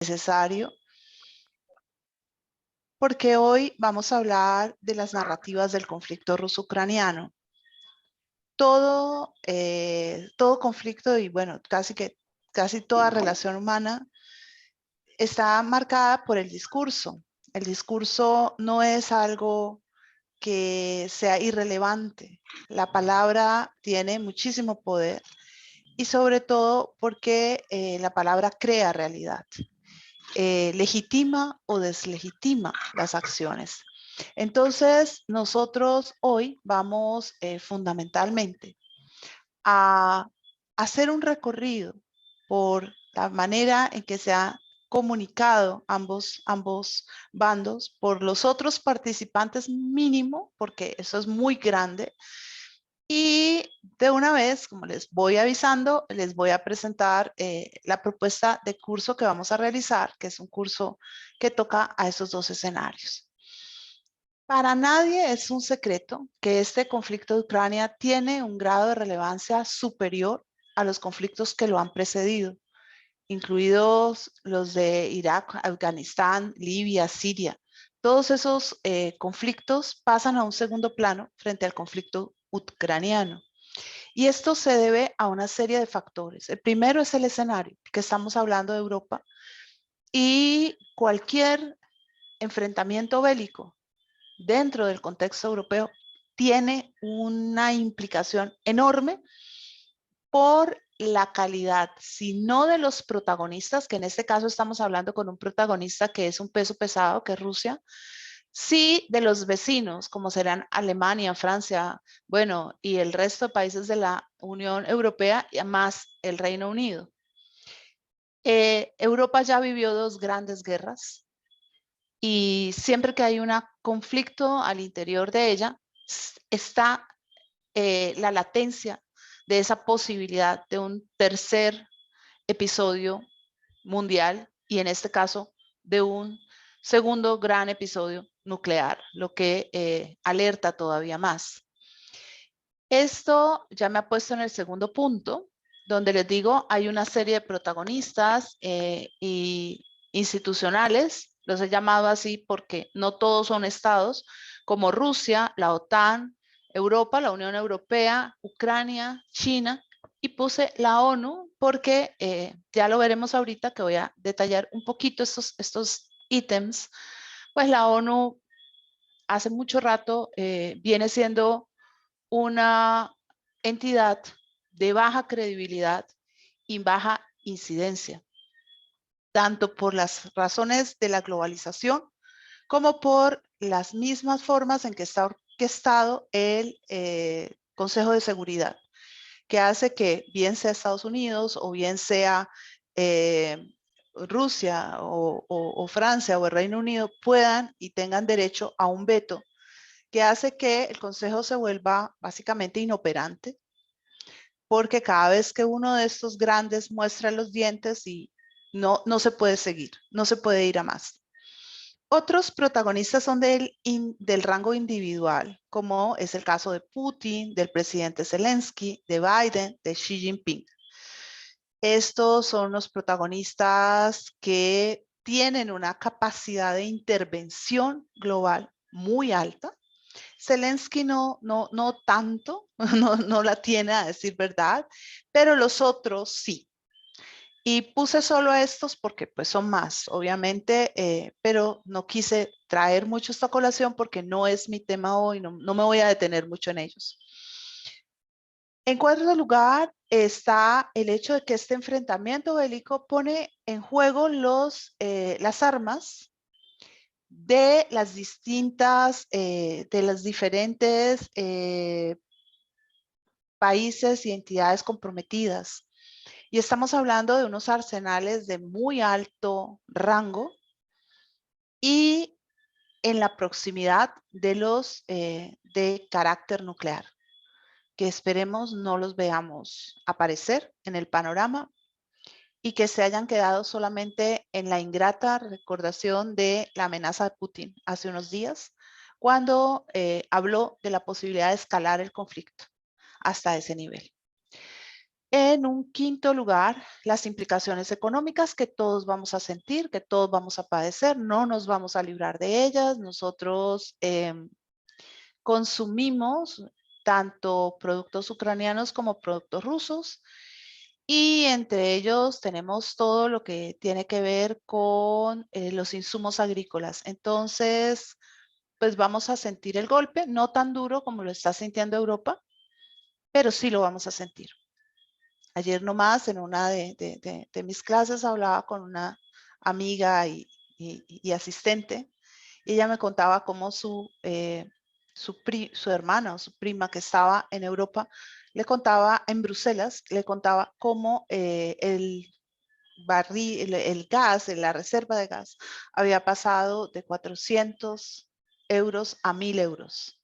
necesario, porque hoy vamos a hablar de las narrativas del conflicto ruso-ucraniano. Todo conflicto y bueno, casi toda relación humana está marcada por el discurso. El discurso no es algo que sea irrelevante. La palabra tiene muchísimo poder y sobre todo porque la palabra crea realidad, legitima o deslegitima las acciones. Entonces, nosotros hoy vamos fundamentalmente a hacer un recorrido por la manera en que se ha comunicado ambos bandos por los otros participantes mínimo, porque eso es muy grande. Y de una vez, como les voy avisando, les voy a presentar la propuesta de curso que vamos a realizar, que es un curso que toca a esos dos escenarios. Para nadie es un secreto que este conflicto de Ucrania tiene un grado de relevancia superior a los conflictos que lo han precedido, incluidos los de Irak, Afganistán, Libia, Siria. Todos esos conflictos pasan a un segundo plano frente al conflicto ucraniano. Y esto se debe a una serie de factores. El primero es el escenario, que estamos hablando de Europa, y cualquier enfrentamiento bélico dentro del contexto europeo tiene una implicación enorme por la calidad, si no de los protagonistas, que en este caso estamos hablando con un protagonista que es un peso pesado, que es Rusia, sí de los vecinos, como serán Alemania, Francia, bueno, y el resto de países de la Unión Europea, más el Reino Unido. Europa ya vivió dos grandes guerras y siempre que hay un conflicto al interior de ella, está la latencia de esa posibilidad de un tercer episodio mundial y en este caso de un segundo gran episodio nuclear, lo que alerta todavía más. Esto ya me ha puesto en el segundo punto, donde les digo, hay una serie de protagonistas y institucionales, los he llamado así porque no todos son estados, como Rusia, la OTAN, Europa, la Unión Europea, Ucrania, China, y puse la ONU porque ya lo veremos ahorita que voy a detallar un poquito estos ítems. Pues la ONU hace mucho rato viene siendo una entidad de baja credibilidad y baja incidencia, tanto por las razones de la globalización como por las mismas formas en que está orquestado el Consejo de Seguridad, que hace que bien sea Estados Unidos o bien sea Rusia o Francia o el Reino Unido puedan y tengan derecho a un veto que hace que el Consejo se vuelva básicamente inoperante, porque cada vez que uno de estos grandes muestra los dientes y no se puede seguir, no se puede ir a más. Otros protagonistas son del rango individual, como es el caso de Putin, del presidente Zelensky, de Biden, de Xi Jinping. Estos son los protagonistas que tienen una capacidad de intervención global muy alta. Zelensky no tanto, no la tiene a decir verdad, pero los otros sí. Y puse solo a estos porque pues son más, obviamente, pero no quise traer mucho esta colación porque no es mi tema hoy, no me voy a detener mucho en ellos. En cuarto lugar está el hecho de que este enfrentamiento bélico pone en juego las armas de las de los diferentes países y entidades comprometidas. Y estamos hablando de unos arsenales de muy alto rango y en la proximidad de los de carácter nuclear, que esperemos no los veamos aparecer en el panorama y que se hayan quedado solamente en la ingrata recordación de la amenaza de Putin hace unos días, cuando habló de la posibilidad de escalar el conflicto hasta ese nivel. En un quinto lugar, las implicaciones económicas que todos vamos a sentir, que todos vamos a padecer, no nos vamos a librar de ellas. Nosotros consumimos tanto productos ucranianos como productos rusos y entre ellos tenemos todo lo que tiene que ver con los insumos agrícolas. Entonces, pues vamos a sentir el golpe, no tan duro como lo está sintiendo Europa, pero sí lo vamos a sentir. Ayer nomás en una de mis clases hablaba con una amiga y asistente y ella me contaba cómo su hermana o su prima que estaba en Europa le contaba en Bruselas, le contaba cómo el barril, el gas, la reserva de gas había pasado de 400 euros a 1000 euros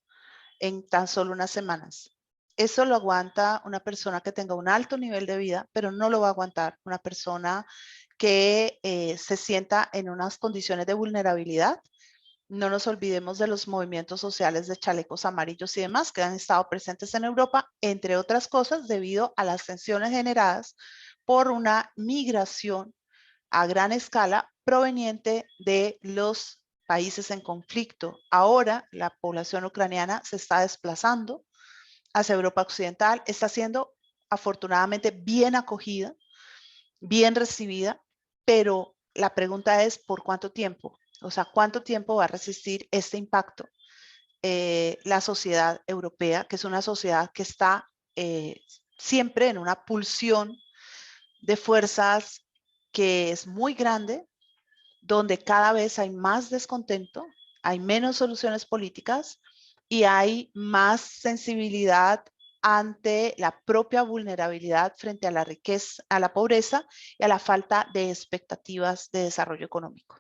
en tan solo unas semanas. Eso lo aguanta una persona que tenga un alto nivel de vida, pero no lo va a aguantar una persona que se sienta en unas condiciones de vulnerabilidad. No nos olvidemos de los movimientos sociales de chalecos amarillos y demás que han estado presentes en Europa, entre otras cosas, debido a las tensiones generadas por una migración a gran escala proveniente de los países en conflicto. Ahora la población ucraniana se está desplazando hacia Europa Occidental, está siendo afortunadamente bien acogida, bien recibida, pero la pregunta es ¿por cuánto tiempo? O sea, ¿cuánto tiempo va a resistir este impacto la sociedad europea, que es una sociedad que está siempre en una pulsión de fuerzas que es muy grande, donde cada vez hay más descontento, hay menos soluciones políticas y hay más sensibilidad ante la propia vulnerabilidad frente a la riqueza, a la pobreza y a la falta de expectativas de desarrollo económico.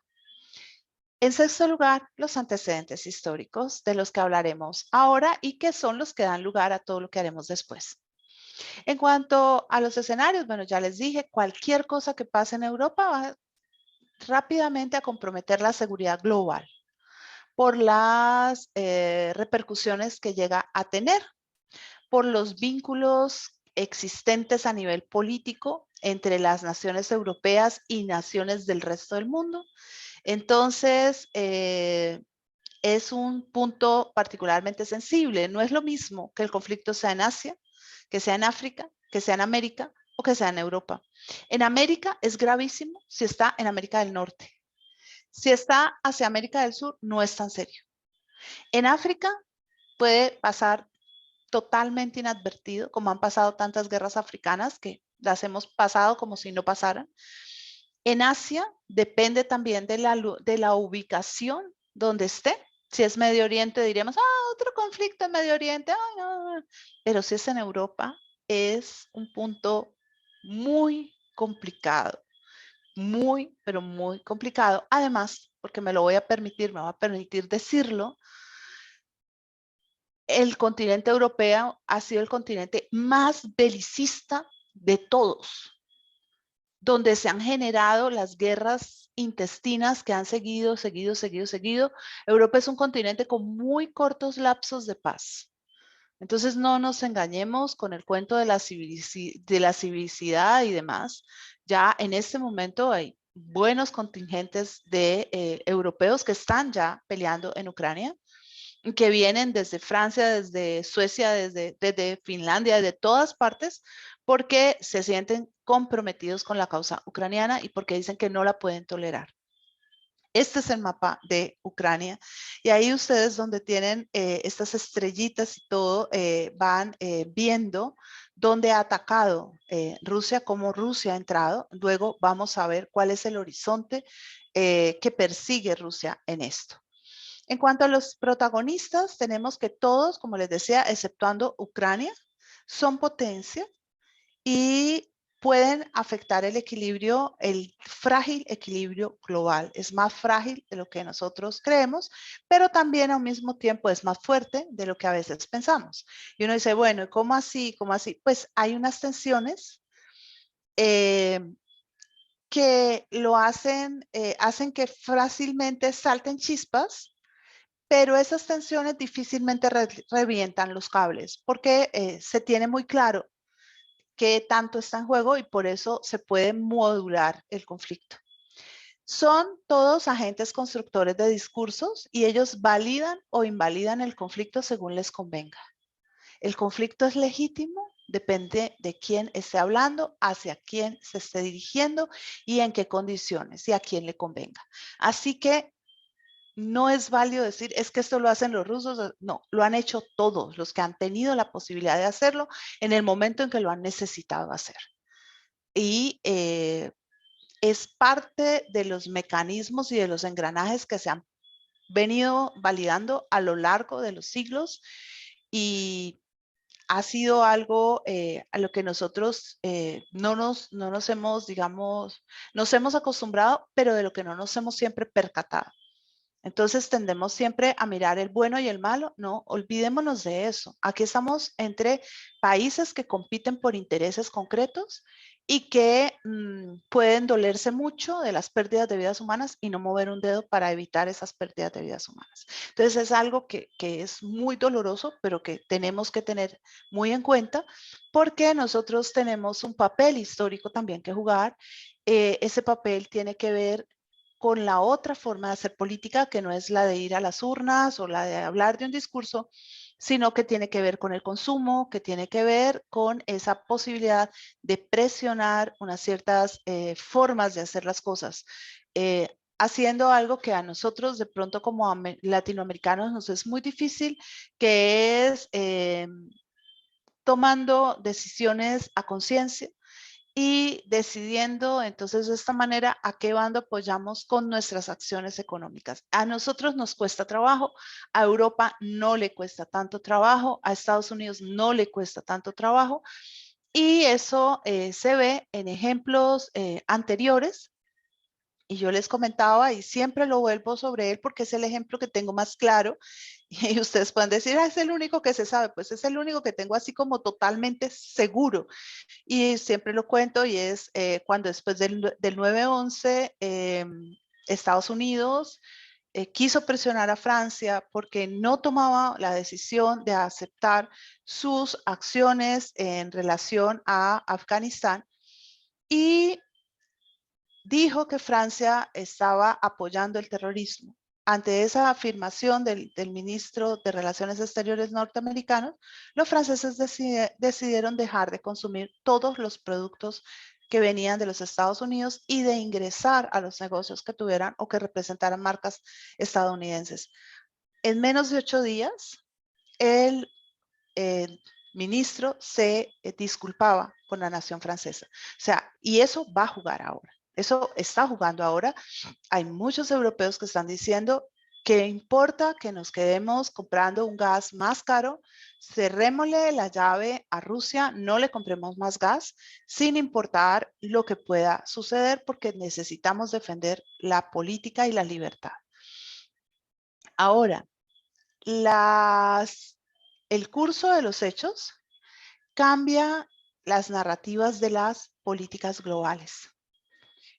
En sexto lugar, los antecedentes históricos de los que hablaremos ahora y que son los que dan lugar a todo lo que haremos después. En cuanto a los escenarios, bueno, ya les dije, cualquier cosa que pase en Europa va rápidamente a comprometer la seguridad global por las repercusiones que llega a tener, por los vínculos existentes a nivel político entre las naciones europeas y naciones del resto del mundo. Entonces, es un punto particularmente sensible. No es lo mismo que el conflicto sea en Asia, que sea en África, que sea en América o que sea en Europa. En América es gravísimo si está en América del Norte. Si está hacia América del Sur, no es tan serio. En África puede pasar totalmente inadvertido, como han pasado tantas guerras africanas que las hemos pasado como si no pasaran. En Asia depende también de la ubicación donde esté. Si es Medio Oriente, diríamos, otro conflicto en Medio Oriente. No. Pero si es en Europa, es un punto muy complicado. Muy, pero muy complicado. Además, porque me va a permitir decirlo, el continente europeo ha sido el continente más belicista de todos, donde se han generado las guerras intestinas que han seguido. Europa es un continente con muy cortos lapsos de paz. Entonces no nos engañemos con el cuento de la civilicidad y demás. Ya en este momento hay buenos contingentes de europeos que están ya peleando en Ucrania, que vienen desde Francia, desde Suecia, desde Finlandia, de todas partes, porque se sienten comprometidos con la causa ucraniana y porque dicen que no la pueden tolerar. Este es el mapa de Ucrania y ahí ustedes donde tienen estas estrellitas y todo van viendo dónde ha atacado Rusia, cómo Rusia ha entrado. Luego vamos a ver cuál es el horizonte que persigue Rusia en esto. En cuanto a los protagonistas, tenemos que todos, como les decía, exceptuando Ucrania, son potencia y pueden afectar el equilibrio, el frágil equilibrio global. Es más frágil de lo que nosotros creemos, pero también al mismo tiempo es más fuerte de lo que a veces pensamos. Y uno dice, bueno, ¿cómo así? ¿Cómo así? Pues hay unas tensiones que lo hacen que fácilmente salten chispas, pero esas tensiones difícilmente revientan los cables porque se tiene muy claro qué tanto está en juego y por eso se puede modular el conflicto. Son todos agentes constructores de discursos y ellos validan o invalidan el conflicto según les convenga. El conflicto es legítimo, depende de quién esté hablando, hacia quién se esté dirigiendo y en qué condiciones y a quién le convenga. Así que no es válido decir, es que esto lo hacen los rusos. No, lo han hecho todos los que han tenido la posibilidad de hacerlo en el momento en que lo han necesitado hacer. Y es parte de los mecanismos y de los engranajes que se han venido validando a lo largo de los siglos y ha sido algo a lo que nosotros no nos hemos, digamos, nos hemos acostumbrado, pero de lo que no nos hemos siempre percatado. Entonces tendemos siempre a mirar el bueno y el malo. No, olvidémonos de eso. Aquí estamos entre países que compiten por intereses concretos y que pueden dolerse mucho de las pérdidas de vidas humanas y no mover un dedo para evitar esas pérdidas de vidas humanas. Entonces es algo que es muy doloroso, pero que tenemos que tener muy en cuenta porque nosotros tenemos un papel histórico también que jugar. Ese papel tiene que ver con la otra forma de hacer política, que no es la de ir a las urnas o la de hablar de un discurso, sino que tiene que ver con el consumo, que tiene que ver con esa posibilidad de presionar unas ciertas formas de hacer las cosas, haciendo algo que a nosotros de pronto como latinoamericanos nos es muy difícil, que es tomando decisiones a conciencia y decidiendo entonces de esta manera a qué bando apoyamos con nuestras acciones económicas. A nosotros nos cuesta trabajo, a Europa no le cuesta tanto trabajo, a Estados Unidos no le cuesta tanto trabajo y eso se ve en ejemplos anteriores. Y yo les comentaba y siempre lo vuelvo sobre él porque es el ejemplo que tengo más claro. Y ustedes pueden decir, es el único que se sabe. Pues es el único que tengo así como totalmente seguro y siempre lo cuento y es cuando después del 9/11 Estados Unidos quiso presionar a Francia porque no tomaba la decisión de aceptar sus acciones en relación a Afganistán y dijo que Francia estaba apoyando el terrorismo. Ante esa afirmación del ministro de Relaciones Exteriores norteamericano, los franceses decidieron dejar de consumir todos los productos que venían de los Estados Unidos y de ingresar a los negocios que tuvieran o que representaran marcas estadounidenses. En menos de 8 días, el ministro se disculpaba con la nación francesa. O sea, y eso va a jugar ahora. Eso está jugando ahora. Hay muchos europeos que están diciendo que importa que nos quedemos comprando un gas más caro, cerrémosle la llave a Rusia, no le compremos más gas, sin importar lo que pueda suceder, porque necesitamos defender la política y la libertad. Ahora, el curso de los hechos cambia las narrativas de las políticas globales.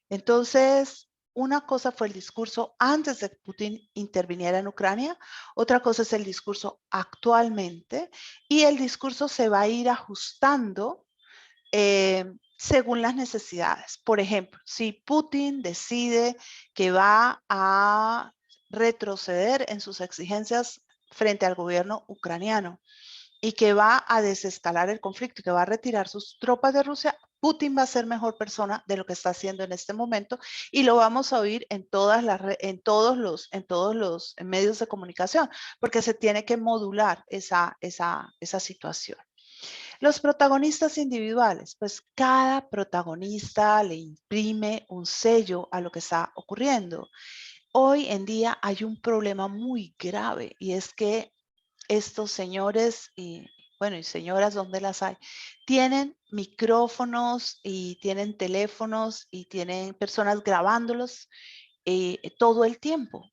Entonces, una cosa fue el discurso antes de que Putin interviniera en Ucrania, otra cosa es el discurso actualmente y el discurso se va a ir ajustando según las necesidades. Por ejemplo, si Putin decide que va a retroceder en sus exigencias frente al gobierno ucraniano y que va a desescalar el conflicto y que va a retirar sus tropas de Rusia, Putin va a ser mejor persona de lo que está haciendo en este momento y lo vamos a oír en en todos los medios de comunicación, porque se tiene que modular esa situación. Los protagonistas individuales, pues cada protagonista le imprime un sello a lo que está ocurriendo. Hoy en día hay un problema muy grave y es que estos señores y bueno, y señoras, ¿dónde las hay? Tienen micrófonos y tienen teléfonos y tienen personas grabándolos todo el tiempo.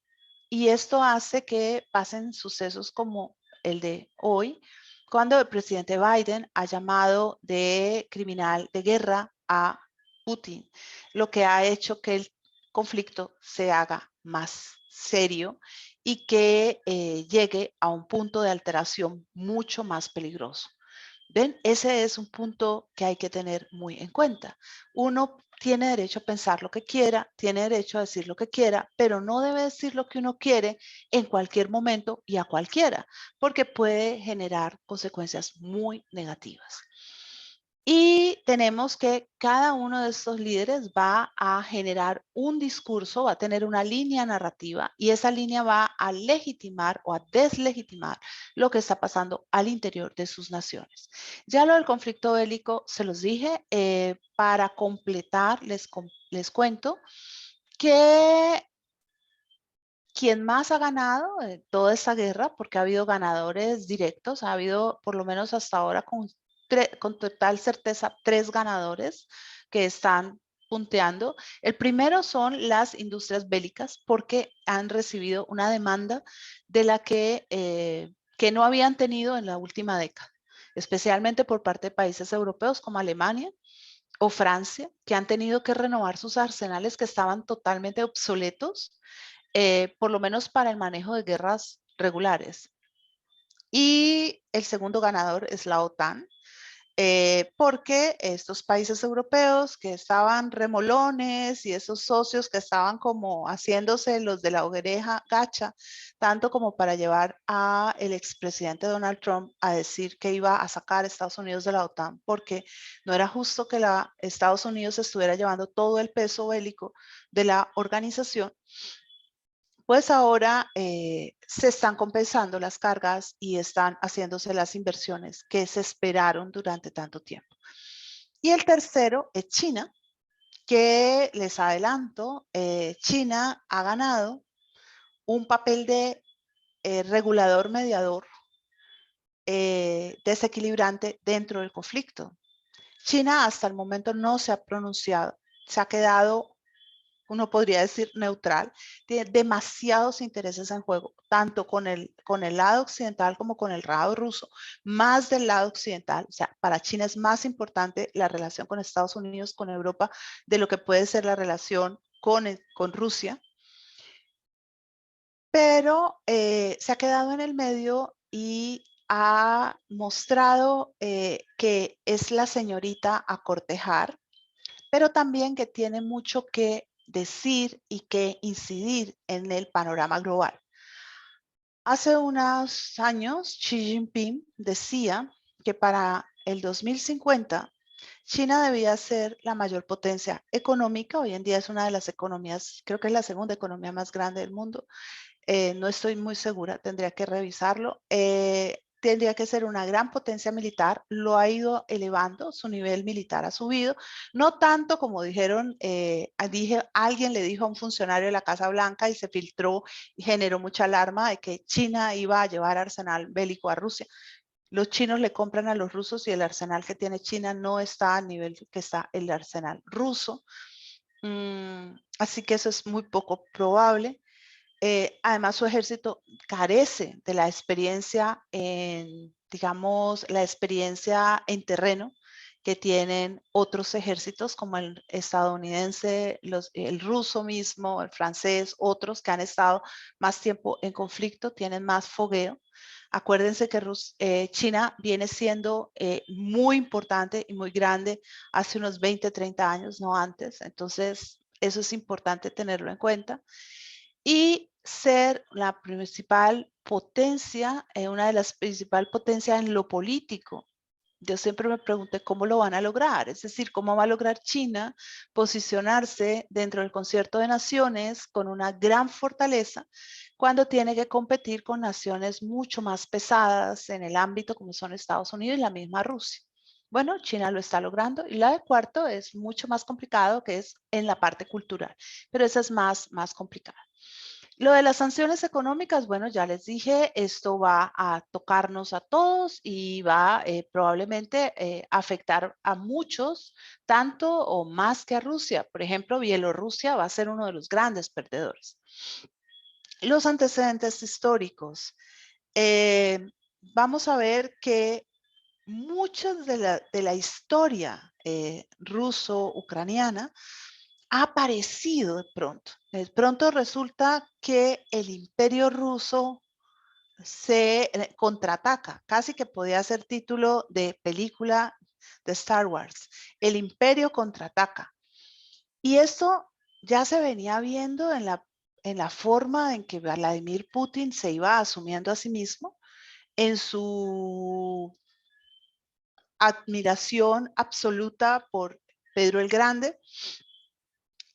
Y esto hace que pasen sucesos como el de hoy, cuando el presidente Biden ha llamado de criminal de guerra a Putin, lo que ha hecho que el conflicto se haga más serio y que llegue a un punto de alteración mucho más peligroso. ¿Ven? Ese es un punto que hay que tener muy en cuenta. Uno tiene derecho a pensar lo que quiera, tiene derecho a decir lo que quiera, pero no debe decir lo que uno quiere en cualquier momento y a cualquiera, porque puede generar consecuencias muy negativas. Y tenemos que cada uno de estos líderes va a generar un discurso, va a tener una línea narrativa y esa línea va a legitimar o a deslegitimar lo que está pasando al interior de sus naciones. Ya lo del conflicto bélico se los dije, para completar les cuento que quien más ha ganado toda esta guerra, porque ha habido ganadores directos, ha habido por lo menos hasta ahora con total certeza 3 ganadores que están punteando. El primero son las industrias bélicas porque han recibido una demanda de la que no habían tenido en la última década, especialmente por parte de países europeos como Alemania o Francia, que han tenido que renovar sus arsenales que estaban totalmente obsoletos, por lo menos para el manejo de guerras regulares. Y el segundo ganador es la OTAN, porque estos países europeos que estaban remolones y esos socios que estaban como haciéndose los de la hoguereja gacha, tanto como para llevar a el expresidente Donald Trump a decir que iba a sacar a Estados Unidos de la OTAN, porque no era justo que Estados Unidos estuviera llevando todo el peso bélico de la organización. Pues ahora se están compensando las cargas y están haciéndose las inversiones que se esperaron durante tanto tiempo. Y el tercero es China, que les adelanto, China ha ganado un papel de regulador mediador desequilibrante dentro del conflicto. China hasta el momento no se ha pronunciado, se ha quedado, uno podría decir, neutral, tiene demasiados intereses en juego, tanto con el lado occidental como con el lado ruso, más del lado occidental. O sea, para China es más importante la relación con Estados Unidos, con Europa, de lo que puede ser la relación con Rusia. Pero se ha quedado en el medio y ha mostrado que es la señorita a cortejar, pero también que tiene mucho que decir y que incidir en el panorama global. Hace unos años, Xi Jinping decía que para el 2050 China debía ser la mayor potencia económica. Hoy en día es una de las economías, creo que es la segunda economía más grande del mundo. No estoy muy segura, tendría que revisarlo. Tendría que ser una gran potencia militar, lo ha ido elevando, su nivel militar ha subido, no tanto como dijeron, alguien le dijo a un funcionario de la Casa Blanca y se filtró y generó mucha alarma de que China iba a llevar arsenal bélico a Rusia. Los chinos le compran a los rusos y el arsenal que tiene China no está al nivel que está el arsenal ruso. Así que eso es muy poco probable. Además, su ejército carece de la experiencia digamos, la experiencia en terreno que tienen otros ejércitos como el estadounidense, el ruso mismo, el francés, otros que han estado más tiempo en conflicto, tienen más fogueo. Acuérdense que China viene siendo muy importante y muy grande hace unos 20, 30 años, no antes. Entonces, eso es importante tenerlo en cuenta y ser la principal potencia, una de las principales potencias en lo político. Yo siempre me pregunté cómo lo van a lograr, es decir, cómo va a lograr China posicionarse dentro del concierto de naciones con una gran fortaleza cuando tiene que competir con naciones mucho más pesadas en el ámbito como son Estados Unidos y la misma Rusia. Bueno, China lo está logrando y la de cuarto es mucho más complicado, que es en la parte cultural, pero esa es más complicada. Lo de las sanciones económicas, bueno, ya les dije, esto va a tocarnos a todos y va probablemente afectar a muchos, tanto o más que a Rusia. Por ejemplo, Bielorrusia va a ser uno de los grandes perdedores. Los antecedentes históricos. Eh, Vamos a ver que muchas de la historia ruso-ucraniana ha aparecido de pronto. De pronto resulta que el imperio ruso se contraataca, casi que podía ser título de película de Star Wars, el imperio contraataca. Y esto ya se venía viendo en la forma en que Vladimir Putin se iba asumiendo a sí mismo, en su admiración absoluta por Pedro el Grande,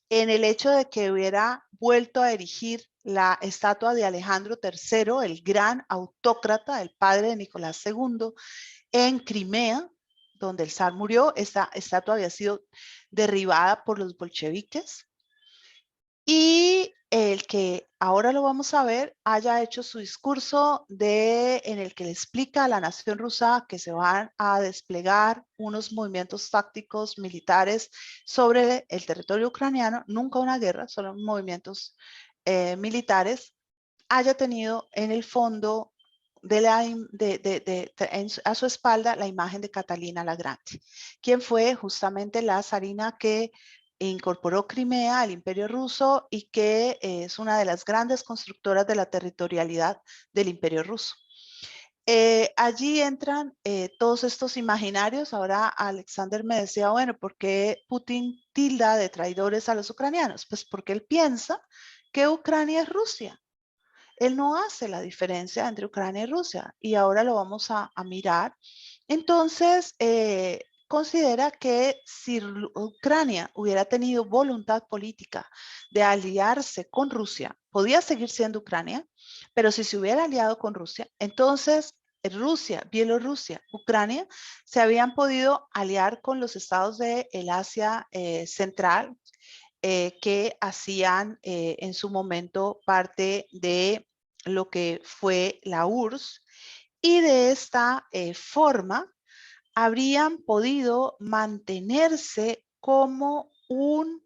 en el hecho de que hubiera vuelto a erigir la estatua de Alejandro III, el gran autócrata, el padre de Nicolás II, en Crimea, donde el zar murió. Esta estatua había sido derribada por los bolcheviques. Y el que ahora lo vamos a ver haya hecho su discurso en el que le explica a la nación rusa que se van a desplegar unos movimientos tácticos militares sobre el territorio ucraniano, nunca una guerra, solo movimientos militares, haya tenido en el fondo a su espalda la imagen de Catalina la Grande, quien fue justamente la zarina que incorporó Crimea al Imperio Ruso y que es una de las grandes constructoras de la territorialidad del Imperio Ruso. Allí entran todos estos imaginarios. Ahora Alexander me decía, bueno, ¿por qué Putin tilda de traidores a los ucranianos? Pues porque él piensa que Ucrania es Rusia. Él no hace la diferencia entre Ucrania y Rusia y ahora lo vamos a mirar. Entonces, considera que si Ucrania hubiera tenido voluntad política de aliarse con Rusia, podía seguir siendo Ucrania, pero si se hubiera aliado con Rusia, entonces Rusia, Bielorrusia, Ucrania se habían podido aliar con los estados del Asia Central, que hacían en su momento parte de lo que fue la URSS, y de esta forma habrían podido mantenerse como un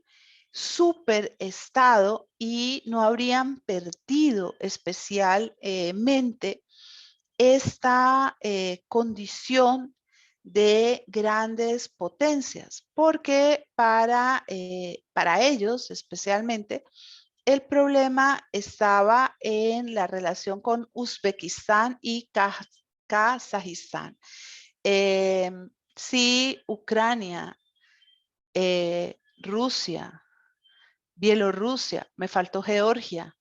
superestado y no habrían perdido especialmente esta condición de grandes potencias, porque para ellos especialmente el problema estaba en la relación con Uzbekistán y Kazajistán. Si Ucrania, Rusia, Bielorrusia, me faltó Georgia,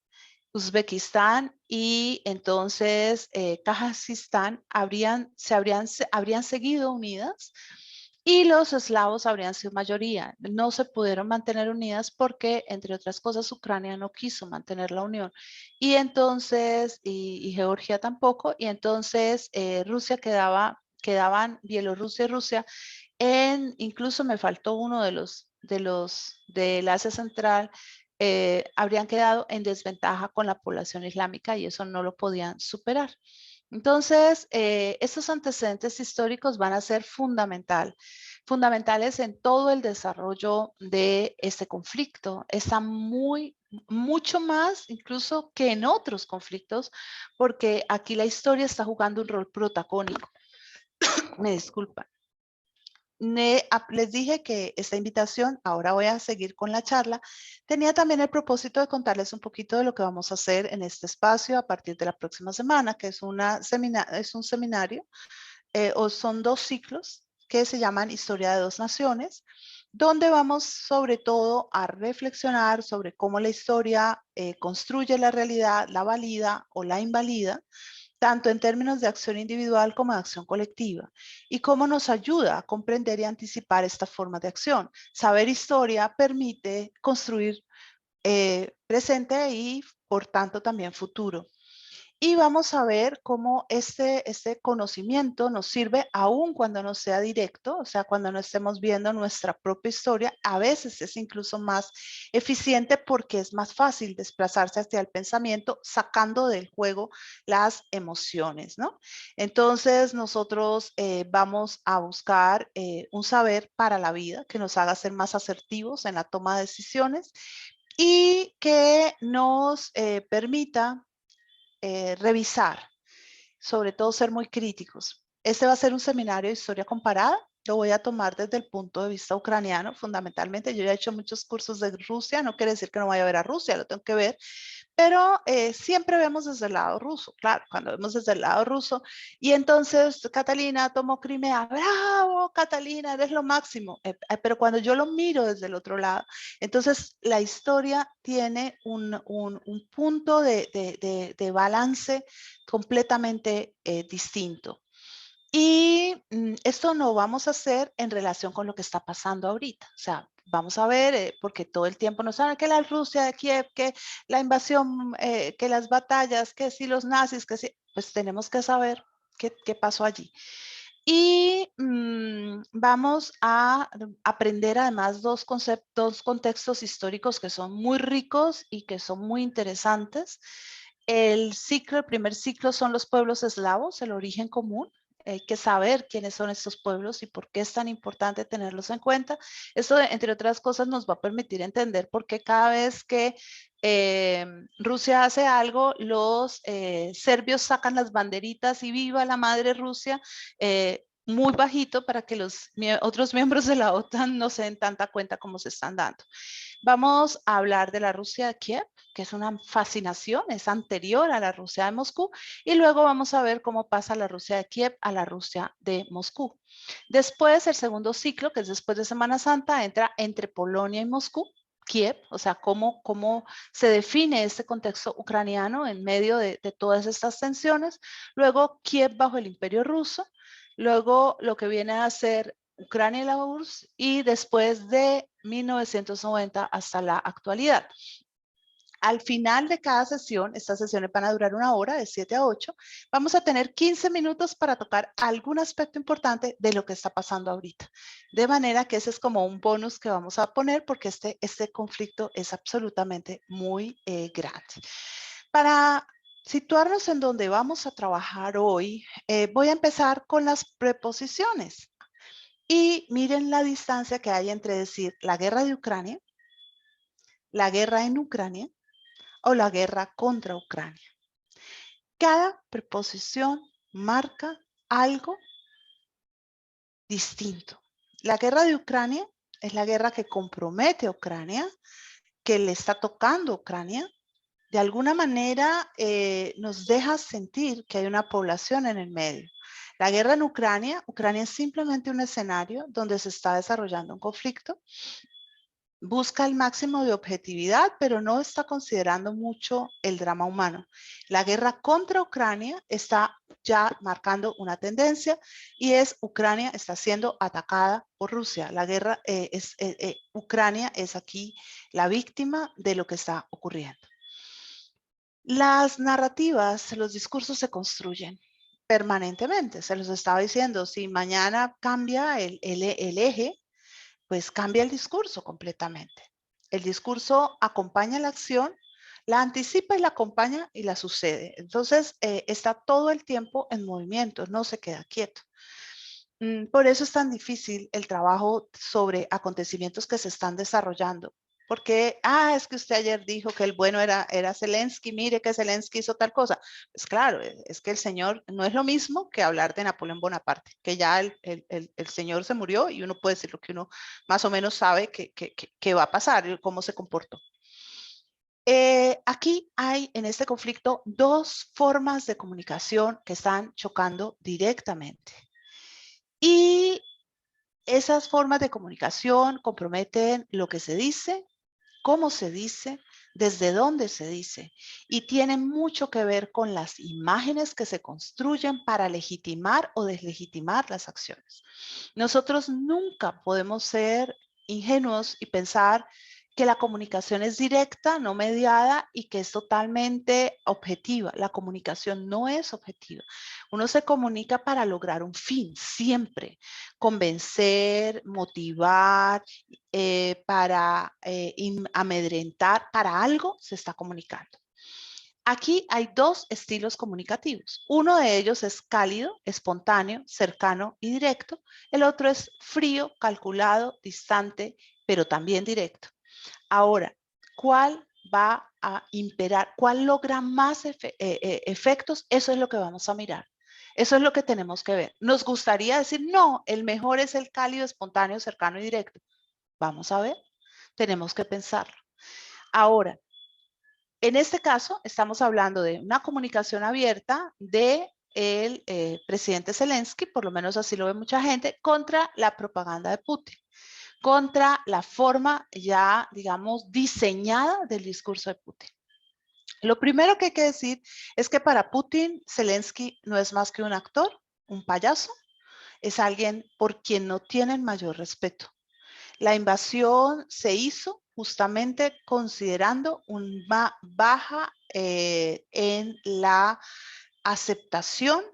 Uzbekistán y entonces Kazajistán habrían seguido unidas y los eslavos habrían sido mayoría. No se pudieron mantener unidas porque, entre otras cosas, Ucrania no quiso mantener la unión. Y entonces, y Georgia tampoco, y entonces Rusia quedaban Bielorrusia y Rusia incluso me faltó uno del Asia Central, habrían quedado en desventaja con la población islámica y eso no lo podían superar. Entonces, estos antecedentes históricos van a ser fundamentales en todo el desarrollo de este conflicto. Está mucho más incluso que en otros conflictos, porque aquí la historia está jugando un rol protagónico. Me disculpan. Les dije que esta invitación, ahora voy a seguir con la charla, tenía también el propósito de contarles un poquito de lo que vamos a hacer en este espacio a partir de la próxima semana, que es un seminario, o son 2 ciclos que se llaman Historia de 2 Naciones, donde vamos sobre todo a reflexionar sobre cómo la historia construye la realidad, la valida o la invalida, tanto en términos de acción individual como de acción colectiva, y cómo nos ayuda a comprender y anticipar esta forma de acción. Saber historia permite construir presente y, por tanto, también futuro. Y vamos a ver cómo este conocimiento nos sirve aún cuando no sea directo, o sea, cuando no estemos viendo nuestra propia historia. A veces es incluso más eficiente porque es más fácil desplazarse hacia el pensamiento sacando del juego las emociones, ¿no? Entonces nosotros vamos a buscar un saber para la vida que nos haga ser más asertivos en la toma de decisiones y que nos permita revisar, sobre todo ser muy críticos. Este va a ser un seminario de historia comparada. Lo voy a tomar desde el punto de vista ucraniano, fundamentalmente. Yo ya he hecho muchos cursos de Rusia, no quiere decir que no vaya a ver a Rusia, lo tengo que ver, Pero siempre vemos desde el lado ruso, claro, cuando vemos desde el lado ruso, y entonces Catalina tomó Crimea, bravo, Catalina, eres lo máximo, pero cuando yo lo miro desde el otro lado, entonces la historia tiene un punto de balance completamente distinto. Y esto lo vamos a hacer en relación con lo que está pasando ahorita. O sea, vamos a ver, porque todo el tiempo nos hablan que la Rusia de Kiev, que la invasión, que las batallas, que si los nazis, que si, pues tenemos que saber qué pasó allí. Y vamos a aprender además dos conceptos, contextos históricos que son muy ricos y que son muy interesantes. El primer ciclo son los pueblos eslavos, el origen común. Hay que saber quiénes son estos pueblos y por qué es tan importante tenerlos en cuenta. Esto, entre otras cosas, nos va a permitir entender por qué cada vez que Rusia hace algo, los serbios sacan las banderitas y viva la madre Rusia, muy bajito para que los otros miembros de la OTAN no se den tanta cuenta como se están dando. Vamos a hablar de la Rusia de Kiev, que es una fascinación, es anterior a la Rusia de Moscú, y luego vamos a ver cómo pasa la Rusia de Kiev a la Rusia de Moscú. Después, el segundo ciclo, que es después de Semana Santa, entra entre Polonia y Moscú, Kiev, o sea, cómo se define este contexto ucraniano en medio de todas estas tensiones. Luego, Kiev bajo el Imperio Ruso. Luego, lo que viene a ser Ucrania y la URSS, y después de 1990 hasta la actualidad. Al final de cada sesión, estas sesiones van a durar 1 hora, de 7 a 8, vamos a tener 15 minutos para tocar algún aspecto importante de lo que está pasando ahorita. De manera que ese es como un bonus que vamos a poner porque este conflicto es absolutamente muy grande. Para situarnos en donde vamos a trabajar hoy, voy a empezar con las preposiciones. Y miren la distancia que hay entre decir la guerra de Ucrania, la guerra en Ucrania o la guerra contra Ucrania. Cada preposición marca algo distinto. La guerra de Ucrania es la guerra que compromete a Ucrania, que le está tocando a Ucrania. De alguna manera nos deja sentir que hay una población en el medio. La guerra en Ucrania es simplemente un escenario donde se está desarrollando un conflicto. Busca el máximo de objetividad, pero no está considerando mucho el drama humano. La guerra contra Ucrania está ya marcando una tendencia y es Ucrania está siendo atacada por Rusia. La guerra Ucrania es aquí la víctima de lo que está ocurriendo. Las narrativas, los discursos se construyen permanentemente. Se los estaba diciendo, si mañana cambia el eje, pues cambia el discurso completamente. El discurso acompaña la acción, la anticipa y la acompaña y la sucede. Entonces, está todo el tiempo en movimiento, no se queda quieto. Por eso es tan difícil el trabajo sobre acontecimientos que se están desarrollando. Porque, es que usted ayer dijo que el bueno era Zelensky, mire que Zelensky hizo tal cosa. Pues claro, es que el señor no es lo mismo que hablar de Napoleón Bonaparte, que ya el señor se murió y uno puede decir lo que uno más o menos sabe que va a pasar y cómo se comportó. Aquí hay en este conflicto dos formas de comunicación que están chocando directamente. Y esas formas de comunicación comprometen lo que se dice, cómo se dice, desde dónde se dice, y tienen mucho que ver con las imágenes que se construyen para legitimar o deslegitimar las acciones. Nosotros nunca podemos ser ingenuos y pensar que la comunicación es directa, no mediada y que es totalmente objetiva. La comunicación no es objetiva. Uno se comunica para lograr un fin, siempre. Convencer, motivar, para amedrentar, para algo se está comunicando. Aquí hay dos estilos comunicativos. Uno de ellos es cálido, espontáneo, cercano y directo. El otro es frío, calculado, distante, pero también directo. Ahora, ¿cuál va a imperar? ¿Cuál logra más efectos? Eso es lo que vamos a mirar. Eso es lo que tenemos que ver. Nos gustaría decir, no, el mejor es el cálido, espontáneo, cercano y directo. Vamos a ver. Tenemos que pensarlo. Ahora, En este caso, estamos hablando de una comunicación abierta de el presidente Zelensky, por lo menos así lo ve mucha gente, contra la propaganda de Putin, contra la forma ya, digamos, diseñada del discurso de Putin. Lo primero que hay que decir es que para Putin, Zelensky no es más que un actor, un payaso, es alguien por quien no tienen mayor respeto. La invasión se hizo justamente considerando una baja en la aceptación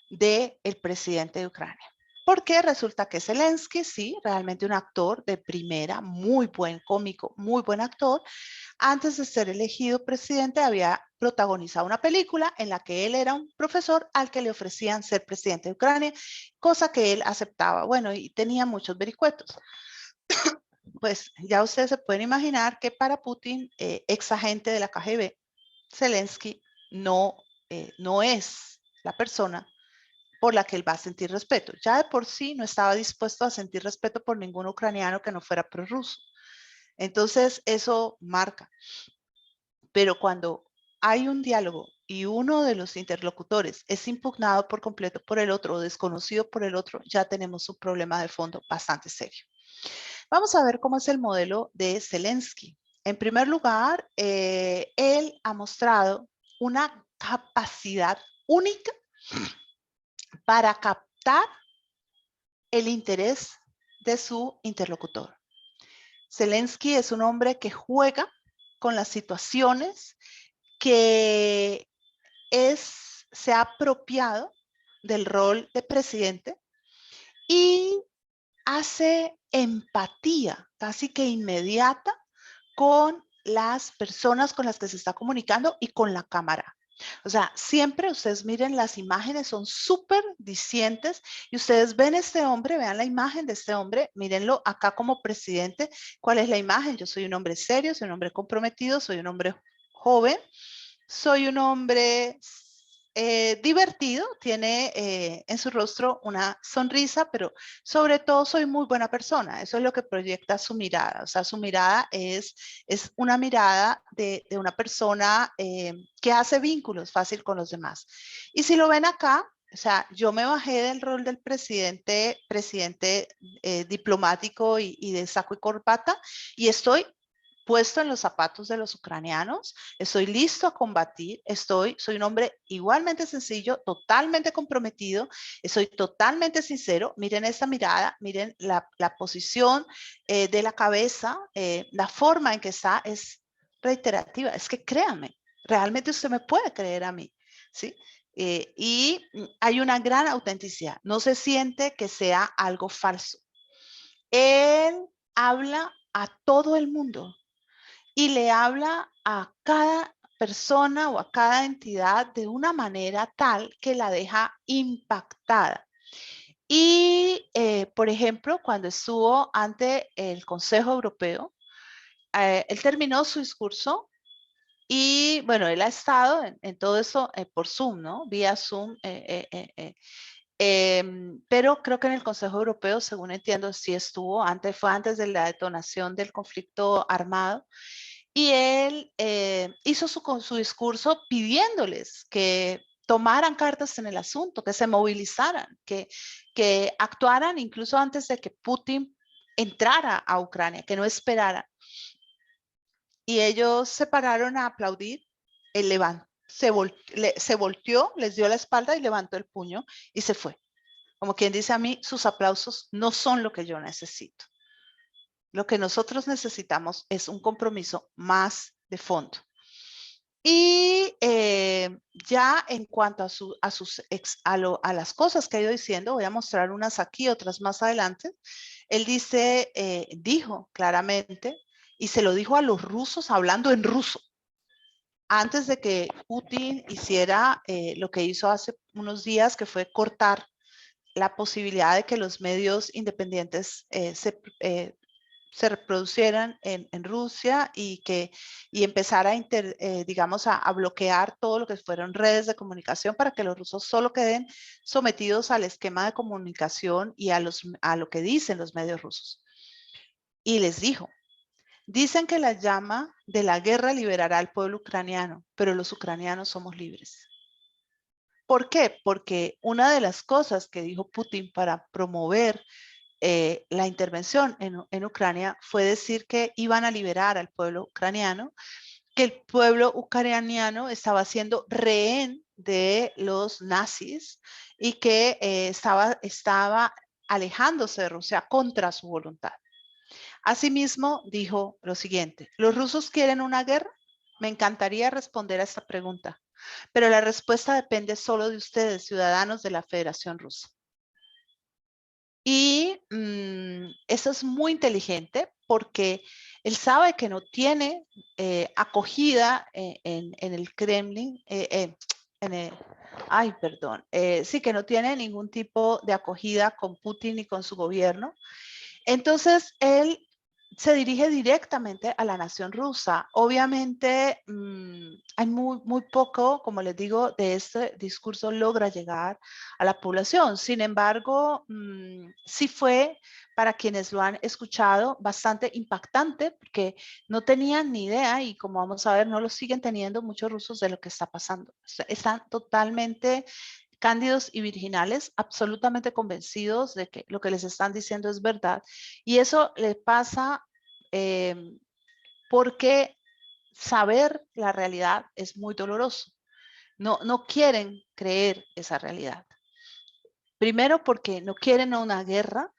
del presidente de Ucrania. Porque resulta que Zelensky, sí, realmente un actor de primera, muy buen cómico, muy buen actor, antes de ser elegido presidente había protagonizado una película en la que él era un profesor al que le ofrecían ser presidente de Ucrania, cosa que él aceptaba. Bueno, y tenía muchos vericuetos. Pues ya ustedes se pueden imaginar que para Putin, ex agente de la KGB, Zelensky no es la persona por la que él va a sentir respeto. Ya de por sí no estaba dispuesto a sentir respeto por ningún ucraniano que no fuera prorruso. Entonces, eso marca. Pero cuando hay un diálogo y uno de los interlocutores es impugnado por completo por el otro o desconocido por el otro, ya tenemos un problema de fondo bastante serio. Vamos a ver cómo es el modelo de Zelensky. En primer lugar, él ha mostrado una capacidad única para captar el interés de su interlocutor. Zelensky es un hombre que juega con las situaciones, que se ha apropiado del rol de presidente y hace empatía casi que inmediata con las personas con las que se está comunicando y con la cámara. O sea, siempre ustedes miren, las imágenes son súper dicientes y ustedes ven este hombre, vean la imagen de este hombre, mírenlo acá como presidente. ¿Cuál es la imagen? Yo soy un hombre serio, soy un hombre comprometido, soy un hombre joven, soy un hombre divertido, tiene en su rostro una sonrisa, pero sobre todo soy muy buena persona. Eso es lo que proyecta su mirada. O sea, su mirada es una mirada de una persona que hace vínculos fácil con los demás. Y si lo ven acá, o sea, yo me bajé del rol del presidente diplomático y de saco y corbata y estoy puesto en los zapatos de los ucranianos, estoy listo a combatir, soy un hombre igualmente sencillo, totalmente comprometido, soy totalmente sincero. Miren esta mirada, miren la posición de la cabeza, la forma en que está es reiterativa. Es que créanme, realmente usted me puede creer a mí, ¿sí? Y hay una gran autenticidad, no se siente que sea algo falso. Él habla a todo el mundo y le habla a cada persona o a cada entidad de una manera tal que la deja impactada. Y, por ejemplo, cuando estuvo ante el Consejo Europeo, él terminó su discurso y, bueno, él ha estado en todo eso por Zoom, ¿no? Vía Zoom. Pero creo que en el Consejo Europeo, según entiendo, sí estuvo, fue antes de la detonación del conflicto armado. Y él hizo su discurso pidiéndoles que tomaran cartas en el asunto, que se movilizaran, que actuaran incluso antes de que Putin entrara a Ucrania, que no esperaran. Y ellos se pararon a aplaudir, él se volteó, les dio la espalda y levantó el puño y se fue. Como quien dice, a mí sus aplausos no son lo que yo necesito. Lo que nosotros necesitamos es un compromiso más de fondo. Y ya en cuanto a las cosas que ha ido diciendo, voy a mostrar unas aquí, otras más adelante. Él dijo claramente, y se lo dijo a los rusos hablando en ruso, antes de que Putin hiciera lo que hizo hace unos días, que fue cortar la posibilidad de que los medios independientes se reproducieran en Rusia y empezar digamos, a bloquear todo lo que fueron redes de comunicación para que los rusos solo queden sometidos al esquema de comunicación y a lo que dicen los medios rusos. Y les dijo, Dicen que la llama de la guerra liberará al pueblo ucraniano, pero los ucranianos somos libres. ¿Por qué? Porque una de las cosas que dijo Putin para promover la intervención en Ucrania fue decir que iban a liberar al pueblo ucraniano, que el pueblo ucraniano estaba siendo rehén de los nazis y que estaba alejándose de Rusia contra su voluntad. Asimismo, dijo lo siguiente: ¿los rusos quieren una guerra? Me encantaría responder a esta pregunta, pero la respuesta depende solo de ustedes, ciudadanos de la Federación Rusa. Y eso es muy inteligente porque él sabe que no tiene acogida en el Kremlin, sí, que no tiene ningún tipo de acogida con Putin ni con su gobierno. Entonces, él se dirige directamente a la nación rusa. Obviamente, hay muy poco, como les digo, de este discurso logra llegar a la población. Sin embargo, sí fue, para quienes lo han escuchado, bastante impactante porque no tenían ni idea y, como vamos a ver, no lo siguen teniendo muchos rusos de lo que está pasando. Están totalmente cándidos y virginales, absolutamente convencidos de que lo que les están diciendo es verdad. Y eso les pasa porque saber la realidad es muy doloroso. No quieren creer esa realidad. Primero porque no quieren una guerra.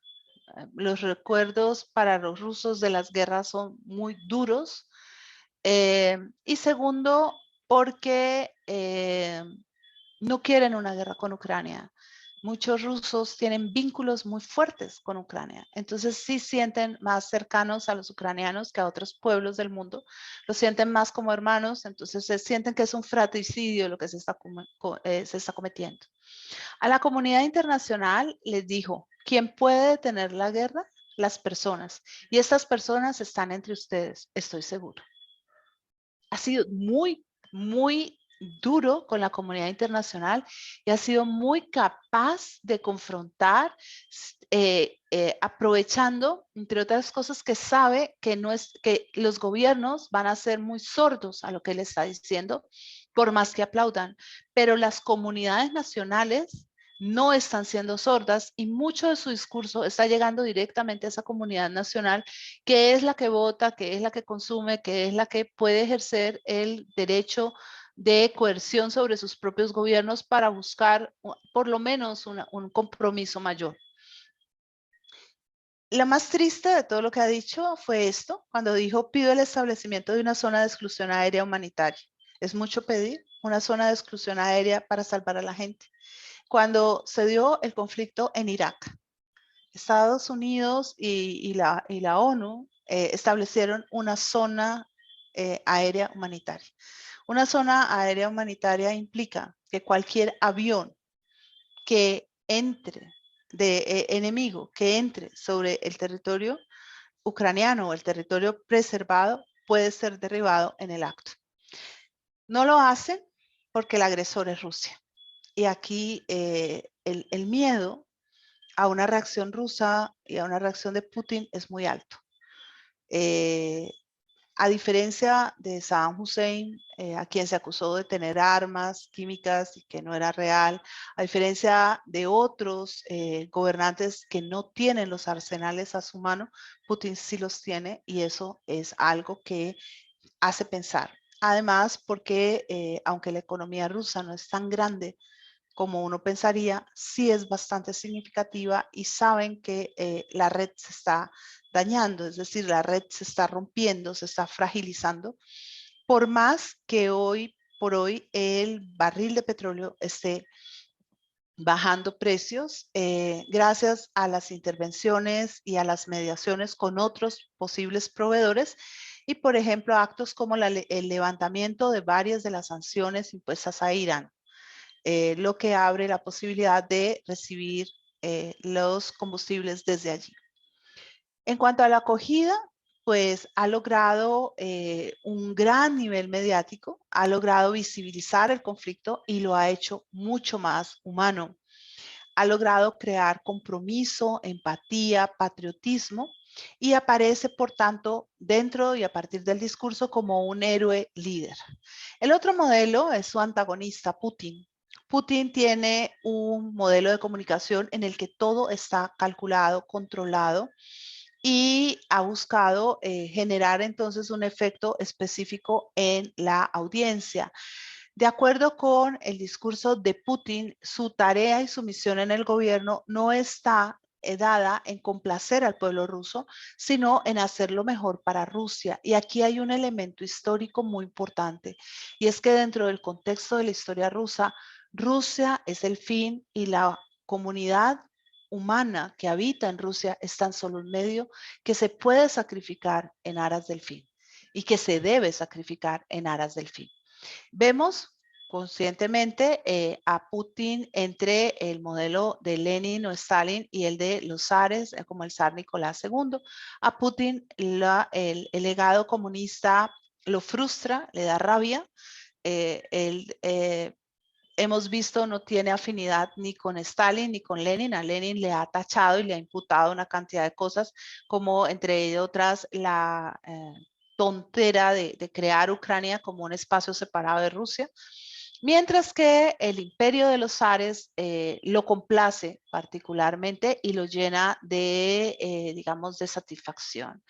Los recuerdos para los rusos de las guerras son muy duros. Y segundo, porque no quieren una guerra con Ucrania. Muchos rusos tienen vínculos muy fuertes con Ucrania, entonces sí sienten más cercanos a los ucranianos que a otros pueblos del mundo, los sienten más como hermanos, entonces se sienten que es un fratricidio lo que se está cometiendo. A la comunidad internacional les dijo: ¿quién puede detener la guerra? Las personas, y estas personas están entre ustedes, estoy seguro. Ha sido muy duro con la comunidad internacional y ha sido muy capaz de confrontar, aprovechando, entre otras cosas, que sabe que, no es, que los gobiernos van a ser muy sordos a lo que él está diciendo, por más que aplaudan. Pero las comunidades nacionales no están siendo sordas y mucho de su discurso está llegando directamente a esa comunidad nacional, que es la que vota, que es la que consume, que es la que puede ejercer el derecho de coerción sobre sus propios gobiernos para buscar por lo menos un compromiso mayor. Lo más triste de todo lo que ha dicho fue esto, cuando dijo: pido el establecimiento de una zona de exclusión aérea humanitaria. ¿Es mucho pedir una zona de exclusión aérea para salvar a la gente? Cuando se dio el conflicto en Irak, Estados Unidos y la ONU establecieron una zona aérea humanitaria. Una zona aérea humanitaria implica que cualquier avión que entre de enemigo, que entre sobre el territorio ucraniano o el territorio preservado, puede ser derribado en el acto. No lo hacen porque el agresor es Rusia. Y aquí el miedo a una reacción rusa y a una reacción de Putin es muy alto. A diferencia de Saddam Hussein, a quien se acusó de tener armas químicas y que no era real, a diferencia de otros gobernantes que no tienen los arsenales a su mano, Putin sí los tiene y eso es algo que hace pensar. Además, porque aunque la economía rusa no es tan grande como uno pensaría, sí es bastante significativa y saben que la red se está dañando, es decir, la red se está rompiendo, se está fragilizando, por más que hoy por hoy el barril de petróleo esté bajando precios gracias a las intervenciones y a las mediaciones con otros posibles proveedores y, por ejemplo, actos como el levantamiento de varias de las sanciones impuestas a Irán. Lo que abre la posibilidad de recibir los combustibles desde allí. En cuanto a la acogida, pues ha logrado un gran nivel mediático, ha logrado visibilizar el conflicto y lo ha hecho mucho más humano. Ha logrado crear compromiso, empatía, patriotismo y aparece, por tanto, dentro y a partir del discurso como un héroe líder. El otro modelo es su antagonista, Putin. Putin tiene un modelo de comunicación en el que todo está calculado, controlado, y ha buscado generar entonces un efecto específico en la audiencia. De acuerdo con el discurso de Putin, su tarea y su misión en el gobierno no está dada en complacer al pueblo ruso, sino en hacerlo mejor para Rusia. Y aquí hay un elemento histórico muy importante, y es que dentro del contexto de la historia rusa, Rusia es el fin y la comunidad humana que habita en Rusia es tan solo un medio que se puede sacrificar en aras del fin y que se debe sacrificar en aras del fin. Vemos conscientemente a Putin entre el modelo de Lenin o Stalin y el de los zares, como el zar Nicolás II. A Putin el legado comunista lo frustra, le da rabia. Hemos visto no tiene afinidad ni con Stalin ni con Lenin. A Lenin le ha tachado y le ha imputado una cantidad de cosas, como entre otras la tontera de crear Ucrania como un espacio separado de Rusia. Mientras que el imperio de los zares lo complace particularmente y lo llena de, digamos, de satisfacción.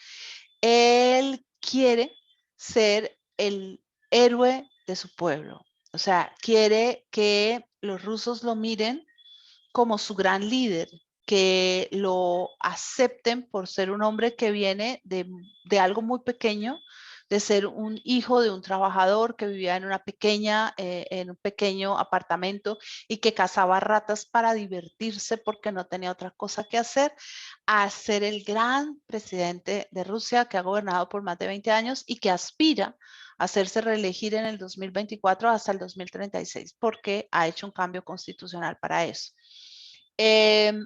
Él quiere ser el héroe de su pueblo. O sea, quiere que los rusos lo miren como su gran líder, que lo acepten por ser un hombre que viene de algo muy pequeño, de ser un hijo de un trabajador que vivía en un pequeño apartamento y que cazaba ratas para divertirse porque no tenía otra cosa que hacer, a ser el gran presidente de Rusia que ha gobernado por más de 20 años y que aspira a hacerse reelegir en el 2024 hasta el 2036 porque ha hecho un cambio constitucional para eso.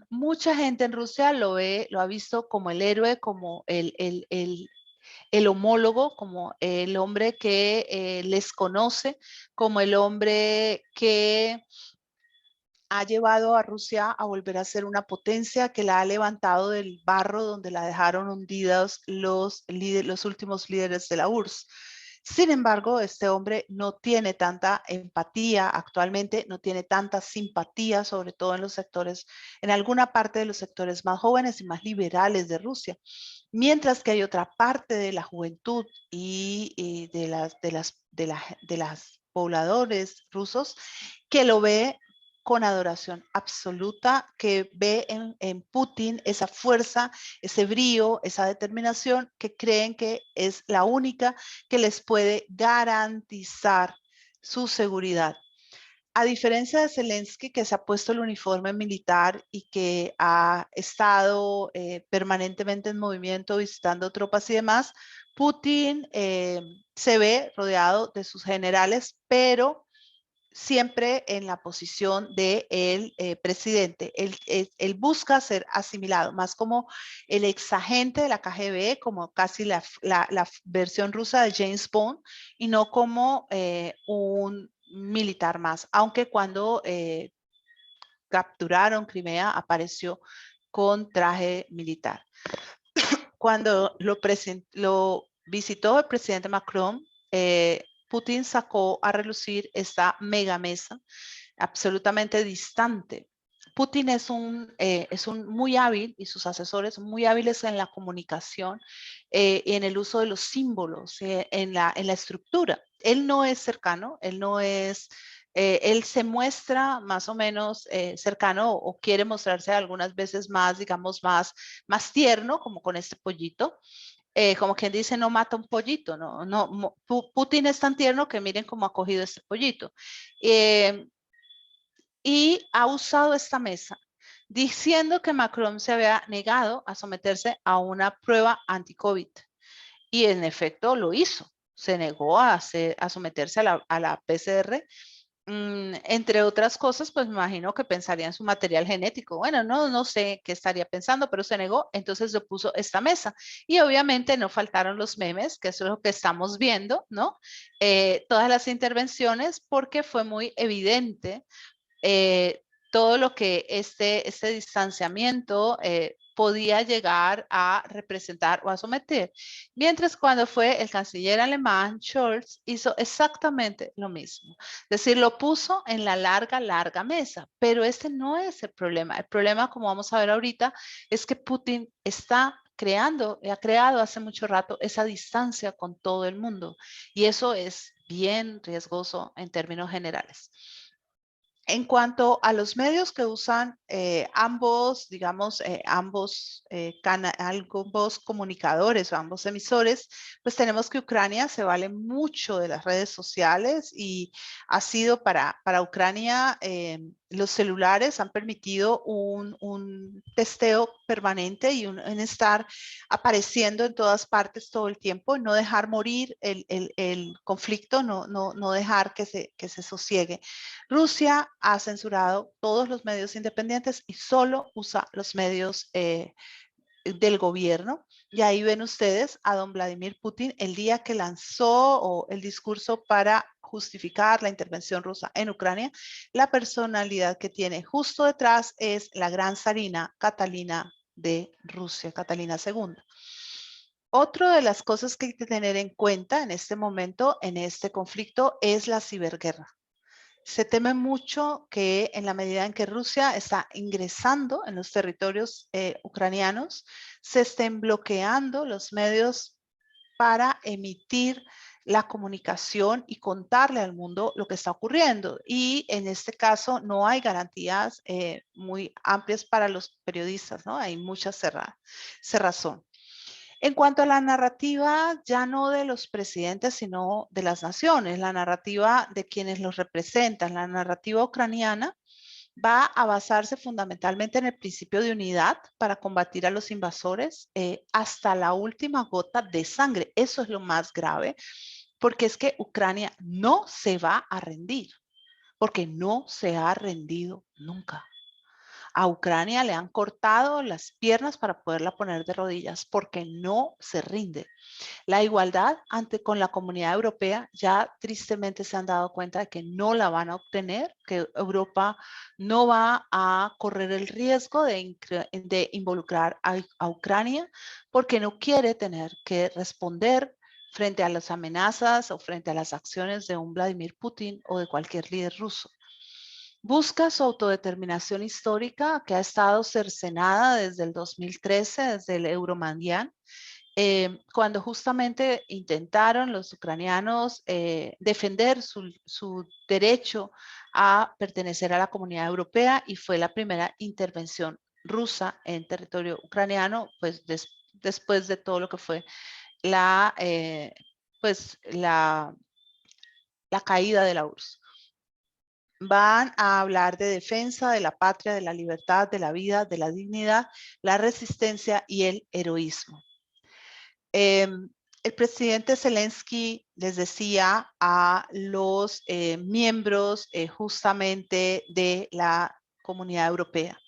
Mucha gente en Rusia lo ha visto como el héroe, como el homólogo, como el hombre que les conoce, como el hombre que ha llevado a Rusia a volver a ser una potencia, que la ha levantado del barro donde la dejaron hundidos los últimos líderes de la URSS. Sin embargo, este hombre no tiene tanta empatía actualmente, no tiene tanta simpatía, sobre todo en los sectores, en alguna parte de los sectores más jóvenes y más liberales de Rusia. Mientras que hay otra parte de la juventud y de las pobladores rusos que lo ve con adoración absoluta, que ve en Putin esa fuerza, ese brío, esa determinación, que creen que es la única que les puede garantizar su seguridad. A diferencia de Zelensky, que se ha puesto el uniforme militar y que ha estado permanentemente en movimiento, visitando tropas y demás, Putin se ve rodeado de sus generales, pero siempre en la posición de el presidente. Él busca ser asimilado, más como el exagente de la KGB, como casi la versión rusa de James Bond, y no como un militar más, aunque cuando capturaron Crimea apareció con traje militar. Cuando lo visitó el presidente Macron, Putin sacó a relucir esta mega mesa absolutamente distante. Putin es un muy hábil y sus asesores son muy hábiles en la comunicación y en el uso de los símbolos, en la estructura. Él no es cercano, él se muestra más o menos cercano o quiere mostrarse algunas veces más, digamos, más tierno, como con este pollito. Como quien dice, no mata un pollito, Putin es tan tierno que miren cómo ha cogido este pollito. Y ha usado esta mesa diciendo que Macron se había negado a someterse a una prueba anti-COVID. Y en efecto lo hizo. Se negó a someterse a la PCR. Entre otras cosas, pues me imagino que pensaría en su material genético. Bueno, no sé qué estaría pensando, pero se negó, entonces le puso esta mesa. Y obviamente no faltaron los memes, que eso es lo que estamos viendo, ¿no? Todas las intervenciones, porque fue muy evidente todo lo que este distanciamiento podía llegar a representar o a someter. Mientras cuando fue el canciller alemán, Scholz, hizo exactamente lo mismo. Es decir, lo puso en la larga mesa, pero ese no es el problema. El problema, como vamos a ver ahorita, es que Putin está creando, ha creado hace mucho rato esa distancia con todo el mundo y eso es bien riesgoso en términos generales. En cuanto a los medios que usan ambos, digamos, ambos comunicadores o ambos emisores, pues tenemos que Ucrania se vale mucho de las redes sociales y ha sido para Ucrania, los celulares han permitido un testeo permanente y un estar apareciendo en todas partes todo el tiempo, no dejar morir el conflicto, no dejar que se sosiegue. Rusia ha censurado todos los medios independientes y solo usa los medios del gobierno. Y ahí ven ustedes a don Vladimir Putin el día que lanzó el discurso para justificar la intervención rusa en Ucrania. La personalidad que tiene justo detrás es la gran zarina Catalina de Rusia, Catalina II. Otra de las cosas que hay que tener en cuenta en este momento, en este conflicto, es la ciberguerra. Se teme mucho que en la medida en que Rusia está ingresando en los territorios ucranianos, se estén bloqueando los medios para emitir la comunicación y contarle al mundo lo que está ocurriendo. Y en este caso no hay garantías muy amplias para los periodistas, ¿no? Hay mucha cerrazón. En cuanto a la narrativa, ya no de los presidentes, sino de las naciones, la narrativa de quienes los representan, la narrativa ucraniana va a basarse fundamentalmente en el principio de unidad para combatir a los invasores hasta la última gota de sangre. Eso es lo más grave, porque es que Ucrania no se va a rendir, porque no se ha rendido nunca. A Ucrania le han cortado las piernas para poderla poner de rodillas porque no se rinde. La igualdad con la comunidad europea ya tristemente se han dado cuenta de que no la van a obtener, que Europa no va a correr el riesgo de involucrar a Ucrania porque no quiere tener que responder frente a las amenazas o frente a las acciones de un Vladimir Putin o de cualquier líder ruso. Busca su autodeterminación histórica que ha estado cercenada desde el 2013, desde el Euromaidan, cuando justamente intentaron los ucranianos defender su derecho a pertenecer a la comunidad europea y fue la primera intervención rusa en territorio ucraniano, pues después de todo lo que fue la, pues la caída de la URSS. Van a hablar de defensa de la patria, de la libertad, de la vida, de la dignidad, la resistencia y el heroísmo. El presidente Zelensky les decía a los miembros justamente de la comunidad europea,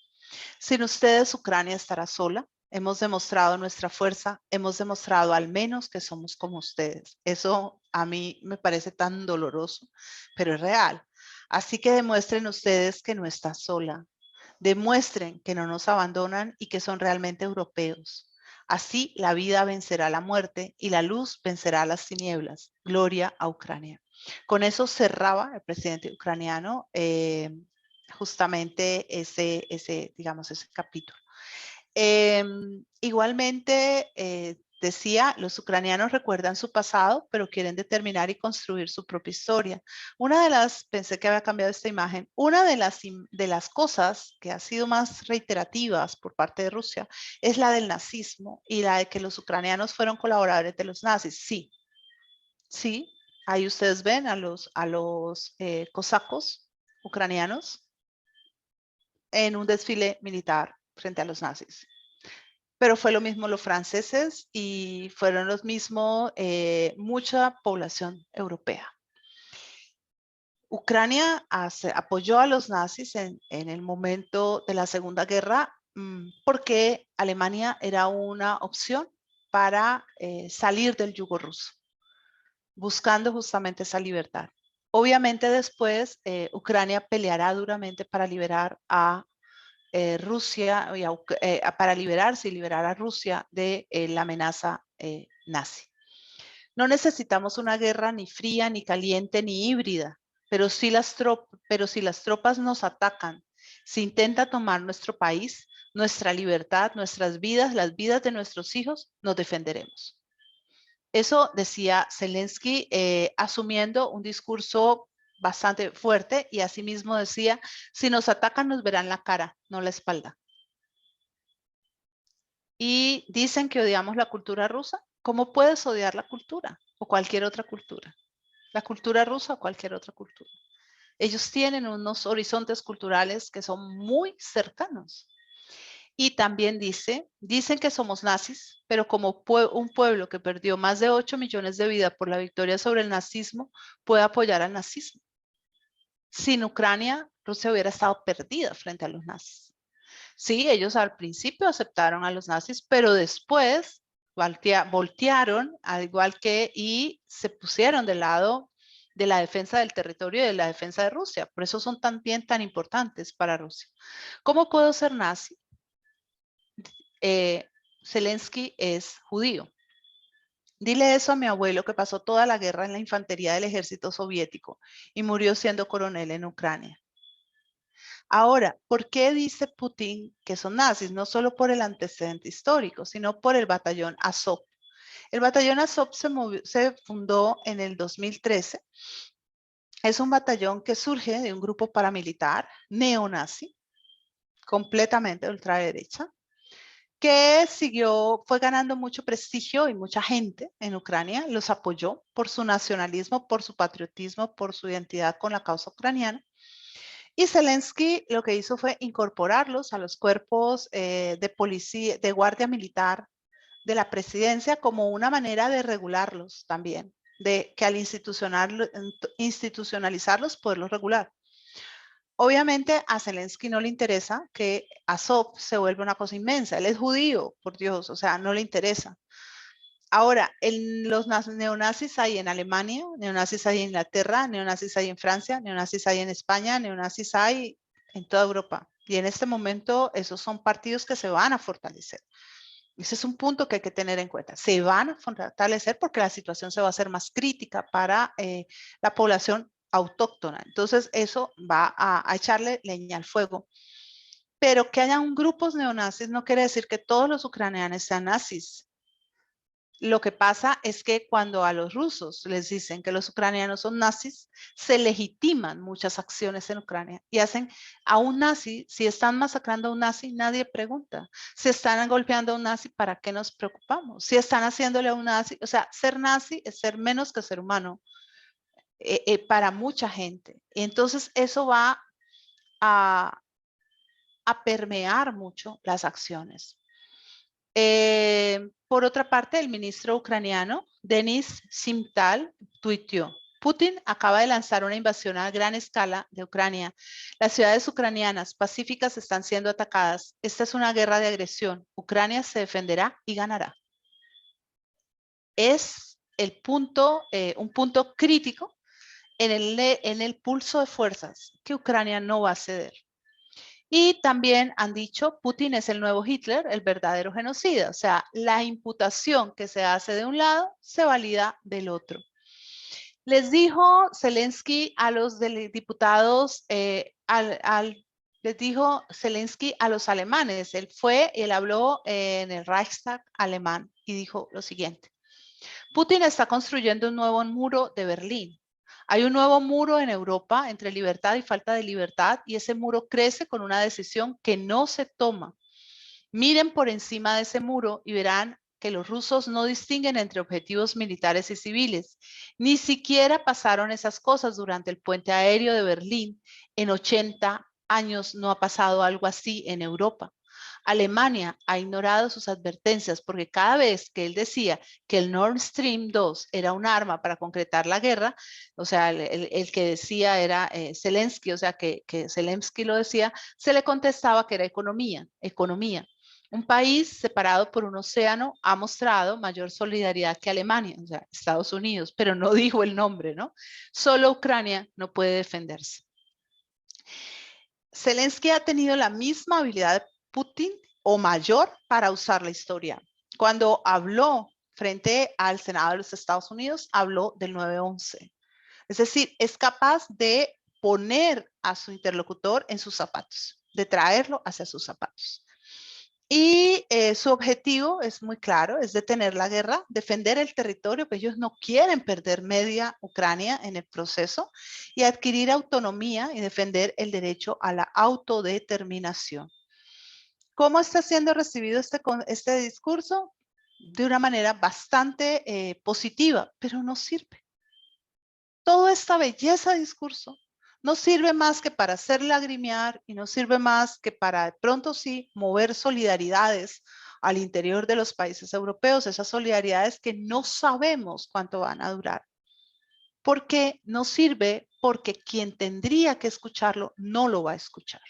sin ustedes Ucrania estará sola. Hemos demostrado nuestra fuerza, hemos demostrado al menos que somos como ustedes. Eso a mí me parece tan doloroso, pero es real. Así que demuestren ustedes que no está sola. Demuestren que no nos abandonan y que son realmente europeos. Así la vida vencerá la muerte y la luz vencerá las tinieblas. Gloria a Ucrania. Con eso cerraba el presidente ucraniano justamente ese capítulo. Igualmente, decía, los ucranianos recuerdan su pasado, pero quieren determinar y construir su propia historia. Pensé que había cambiado esta imagen, una de las cosas que ha sido más reiterativas por parte de Rusia es la del nazismo y la de que los ucranianos fueron colaboradores de los nazis. Sí, sí, ahí ustedes ven a los cosacos ucranianos en un desfile militar frente a los nazis. Pero fue lo mismo los franceses y fueron los mismos mucha población europea. Ucrania apoyó a los nazis en el momento de la Segunda Guerra porque Alemania era una opción para salir del yugo ruso, buscando justamente esa libertad. Obviamente después Ucrania peleará duramente para liberar a Rusia, para liberarse y liberar a Rusia de la amenaza nazi. No necesitamos una guerra ni fría, ni caliente, ni híbrida, pero si las tropas nos atacan, si intenta tomar nuestro país, nuestra libertad, nuestras vidas, las vidas de nuestros hijos, nos defenderemos. Eso decía Zelensky, asumiendo un discurso bastante fuerte, y asimismo decía, si nos atacan nos verán la cara, no la espalda. Y dicen que odiamos la cultura rusa. ¿Cómo puedes odiar la cultura o cualquier otra cultura? La cultura rusa o cualquier otra cultura. Ellos tienen unos horizontes culturales que son muy cercanos. Y también dicen que somos nazis, pero como un pueblo que perdió más de 8 millones de vidas por la victoria sobre el nazismo, puede apoyar al nazismo. Sin Ucrania, Rusia hubiera estado perdida frente a los nazis. Sí, ellos al principio aceptaron a los nazis, pero después voltearon, al igual que, y se pusieron del lado de la defensa del territorio y de la defensa de Rusia. Por eso son también tan importantes para Rusia. ¿Cómo puedo ser nazi? Zelensky es judío. Dile eso a mi abuelo, que pasó toda la guerra en la infantería del ejército soviético y murió siendo coronel en Ucrania. Ahora, ¿por qué dice Putin que son nazis? No solo por el antecedente histórico, sino por el batallón Azov. El batallón Azov se fundó en el 2013. Es un batallón que surge de un grupo paramilitar neonazi, completamente de ultraderecha, que fue ganando mucho prestigio y mucha gente en Ucrania los apoyó por su nacionalismo, por su patriotismo, por su identidad con la causa ucraniana. Y Zelensky lo que hizo fue incorporarlos a los cuerpos de policía, de guardia militar de la presidencia, como una manera de regularlos también, de que al institucionalizarlos, poderlos regular. Obviamente a Zelensky no le interesa que Azov se vuelva una cosa inmensa. Él es judío, por Dios, o sea, no le interesa. Ahora, los neonazis hay en Alemania, neonazis hay en Inglaterra, neonazis hay en Francia, neonazis hay en España, neonazis hay en toda Europa. Y en este momento esos son partidos que se van a fortalecer. Ese es un punto que hay que tener en cuenta. Se van a fortalecer porque la situación se va a hacer más crítica para la población autóctona. Entonces eso va a echarle leña al fuego. Pero que hayan grupos neonazis no quiere decir que todos los ucranianos sean nazis. Lo que pasa es que cuando a los rusos les dicen que los ucranianos son nazis, se legitiman muchas acciones en Ucrania y hacen a un nazi, si están masacrando a un nazi, nadie pregunta. Si están golpeando a un nazi, ¿para qué nos preocupamos? Si están haciéndole a un nazi, o sea, ser nazi es ser menos que ser humano para mucha gente. Y entonces eso va a permear mucho las acciones. Por otra parte, el ministro ucraniano, Denis Simtal, tuiteó: Putin acaba de lanzar una invasión a gran escala de Ucrania. Las ciudades ucranianas pacíficas están siendo atacadas. Esta es una guerra de agresión. Ucrania se defenderá y ganará. Es un punto crítico en el pulso de fuerzas que Ucrania no va a ceder. Y también han dicho, Putin es el nuevo Hitler, el verdadero genocida. O sea, la imputación que se hace de un lado se valida del otro. Les dijo Zelensky a los diputados, les dijo Zelensky a los alemanes. Él habló en el Reichstag alemán y dijo lo siguiente: Putin está construyendo un nuevo muro de Berlín. Hay un nuevo muro en Europa entre libertad y falta de libertad, y ese muro crece con una decisión que no se toma. Miren por encima de ese muro y verán que los rusos no distinguen entre objetivos militares y civiles. Ni siquiera pasaron esas cosas durante el puente aéreo de Berlín. En 80 años no ha pasado algo así en Europa. Alemania ha ignorado sus advertencias porque cada vez que él decía que el Nord Stream 2 era un arma para concretar la guerra, o sea, el que decía era Zelensky, o sea, que Zelensky lo decía, se le contestaba que era economía. Un país separado por un océano ha mostrado mayor solidaridad que Alemania, o sea, Estados Unidos, pero no dijo el nombre, ¿no? Solo Ucrania no puede defenderse. Zelensky ha tenido la misma habilidad de Putin o mayor para usar la historia. Cuando habló frente al Senado de los Estados Unidos, habló del 9/11. Es decir, es capaz de poner a su interlocutor en sus zapatos, de traerlo hacia sus zapatos. Y su objetivo es muy claro, es detener la guerra, defender el territorio, que ellos no quieren perder media Ucrania en el proceso, y adquirir autonomía y defender el derecho a la autodeterminación. ¿Cómo está siendo recibido este discurso? De una manera bastante positiva, pero no sirve. Toda esta belleza de discurso no sirve más que para hacer lagrimear y no sirve más que para de pronto sí mover solidaridades al interior de los países europeos, esas solidaridades que no sabemos cuánto van a durar. ¿Por qué no sirve? Porque quien tendría que escucharlo no lo va a escuchar.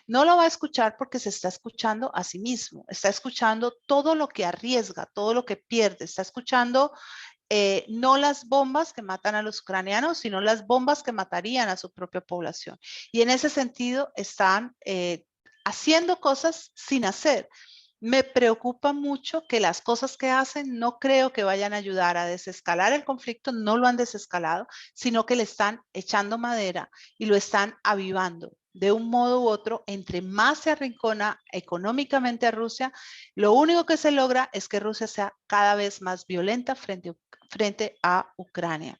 No lo va a escuchar porque se está escuchando a sí mismo, está escuchando todo lo que arriesga, todo lo que pierde, está escuchando no las bombas que matan a los ucranianos, sino las bombas que matarían a su propia población. Y en ese sentido están haciendo cosas sin hacer. Me preocupa mucho que las cosas que hacen no creo que vayan a ayudar a desescalar el conflicto, no lo han desescalado, sino que le están echando madera y lo están avivando. De un modo u otro, entre más se arrincona económicamente a Rusia, lo único que se logra es que Rusia sea cada vez más violenta frente a Ucrania.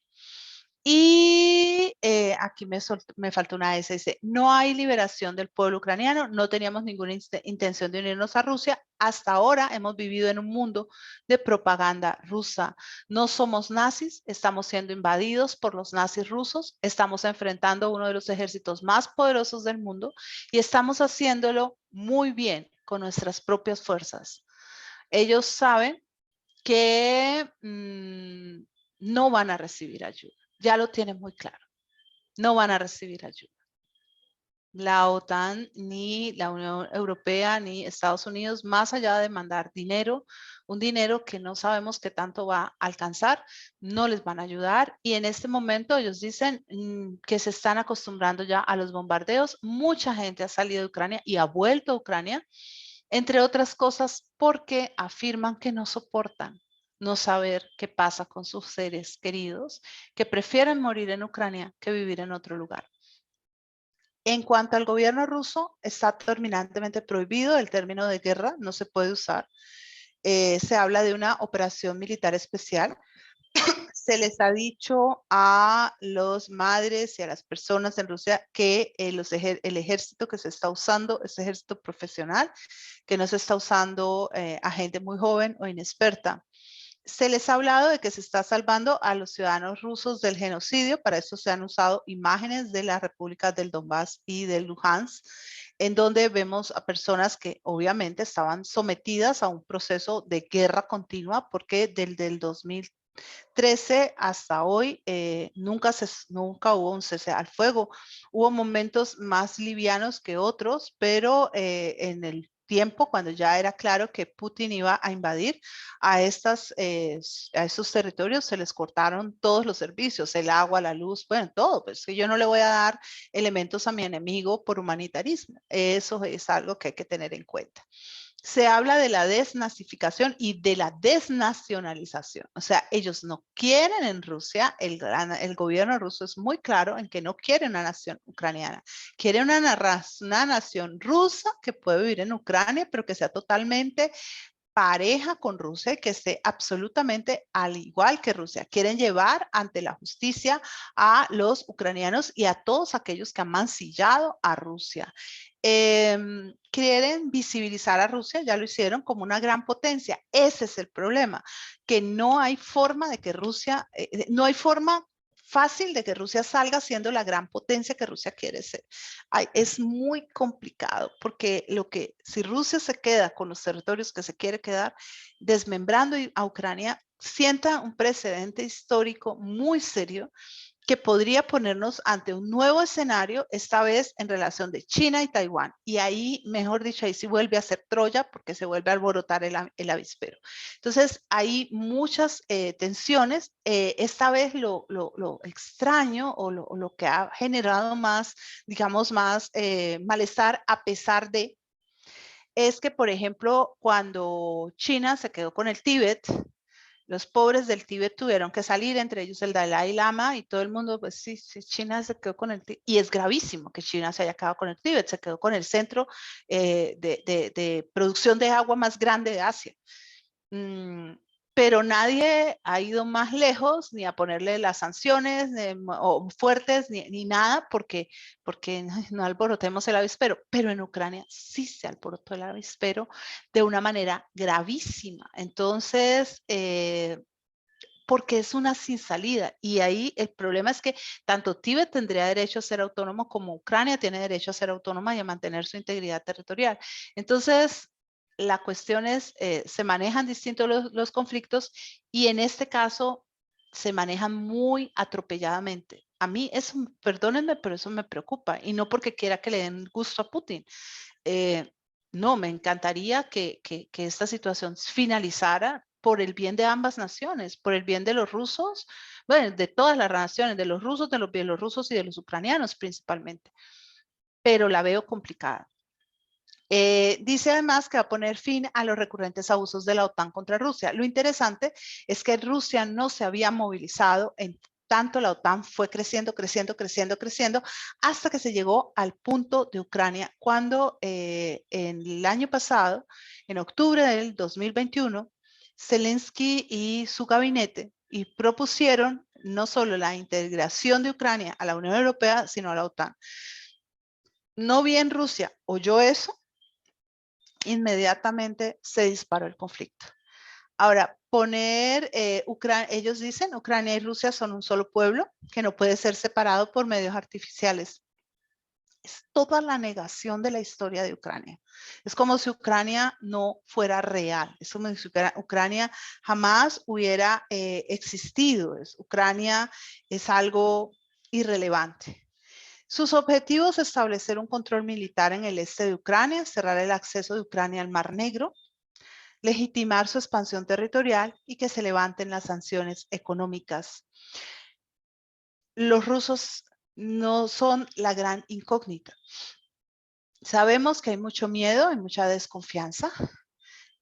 Y aquí me faltó una S, dice, no hay liberación del pueblo ucraniano, no teníamos ninguna intención de unirnos a Rusia, hasta ahora hemos vivido en un mundo de propaganda rusa. No somos nazis, estamos siendo invadidos por los nazis rusos, estamos enfrentando a uno de los ejércitos más poderosos del mundo y estamos haciéndolo muy bien con nuestras propias fuerzas. Ellos saben que no van a recibir ayuda. Ya lo tienen muy claro. No van a recibir ayuda. La OTAN, ni la Unión Europea, ni Estados Unidos, más allá de mandar dinero, un dinero que no sabemos qué tanto va a alcanzar, no les van a ayudar. Y en este momento ellos dicen que se están acostumbrando ya a los bombardeos. Mucha gente ha salido de Ucrania y ha vuelto a Ucrania, entre otras cosas porque afirman que no soportan no saber qué pasa con sus seres queridos, que prefieren morir en Ucrania que vivir en otro lugar. En cuanto al gobierno ruso, está terminantemente prohibido el término de guerra, no se puede usar. Se habla de una operación militar especial. Se les ha dicho a los madres y a las personas en Rusia que el ejército que se está usando es ejército profesional, que no se está usando a gente muy joven o inexperta. Se les ha hablado de que se está salvando a los ciudadanos rusos del genocidio. Para eso se han usado imágenes de las repúblicas del Donbass y del Luhansk, en donde vemos a personas que obviamente estaban sometidas a un proceso de guerra continua, porque desde el 2013 hasta hoy nunca hubo un cese al fuego. Hubo momentos más livianos que otros, pero en el tiempo, cuando ya era claro que Putin iba a invadir a estos territorios, se les cortaron todos los servicios, el agua, la luz, bueno, todo. Pues que yo no le voy a dar elementos a mi enemigo por humanitarismo. Eso es algo que hay que tener en cuenta. Se habla de la desnazificación y de la desnacionalización. O sea, ellos no quieren en Rusia, el gobierno ruso es muy claro en que no quiere una nación ucraniana. Quiere una nación rusa que puede vivir en Ucrania, pero que sea totalmente pareja con Rusia y que esté absolutamente al igual que Rusia. Quieren llevar ante la justicia a los ucranianos y a todos aquellos que han mancillado a Rusia. Quieren visibilizar a Rusia, ya lo hicieron, como una gran potencia. Ese es el problema, que no hay forma de que Rusia, no hay forma fácil de que Rusia salga siendo la gran potencia que Rusia quiere ser. Es muy complicado porque si Rusia se queda con los territorios que se quiere quedar, desmembrando a Ucrania, sienta un precedente histórico muy serio que podría ponernos ante un nuevo escenario, esta vez en relación de China y Taiwán. Y ahí, mejor dicho, ahí sí vuelve a ser Troya porque se vuelve a alborotar el avispero. Entonces, hay muchas tensiones. Esta vez lo extraño o lo que ha generado más, digamos, más malestar a pesar de, es que, por ejemplo, cuando China se quedó con el Tíbet, los pobres del Tíbet tuvieron que salir, entre ellos el Dalai Lama y todo el mundo, pues sí, sí, China se quedó con el Tíbet. Y es gravísimo que China se haya quedado con el Tíbet, se quedó con el centro de producción de agua más grande de Asia. Pero nadie ha ido más lejos ni a ponerle las sanciones o fuertes ni nada porque no alborotemos el avispero. Pero en Ucrania sí se alborotó el avispero de una manera gravísima. Entonces, porque es una sin salida. Y ahí el problema es que tanto Tíbet tendría derecho a ser autónomo como Ucrania tiene derecho a ser autónoma y a mantener su integridad territorial. Entonces, la cuestión es, se manejan distintos los conflictos y en este caso se manejan muy atropelladamente. A mí eso, perdónenme, pero eso me preocupa y no porque quiera que le den gusto a Putin. No, me encantaría que esta situación finalizara por el bien de ambas naciones, por el bien de los rusos, bueno, de todas las naciones, de los rusos, de los bielorrusos y de los ucranianos principalmente, pero la veo complicada. Dice además que va a poner fin a los recurrentes abusos de la OTAN contra Rusia. Lo interesante es que Rusia no se había movilizado en tanto la OTAN fue creciendo, creciendo, creciendo, creciendo, hasta que se llegó al punto de Ucrania, cuando en el año pasado, en octubre del 2021, Zelensky y su gabinete y propusieron no solo la integración de Ucrania a la Unión Europea, sino a la OTAN. No bien Rusia oyó eso, inmediatamente se disparó el conflicto. Ahora, poner, ellos dicen, Ucrania y Rusia son un solo pueblo que no puede ser separado por medios artificiales. Es toda la negación de la historia de Ucrania. Es como si Ucrania no fuera real. Es como si Ucrania jamás hubiera existido. Ucrania es algo irrelevante. Sus objetivos: establecer un control militar en el este de Ucrania, cerrar el acceso de Ucrania al Mar Negro, legitimar su expansión territorial y que se levanten las sanciones económicas. Los rusos no son la gran incógnita. Sabemos que hay mucho miedo, hay mucha desconfianza,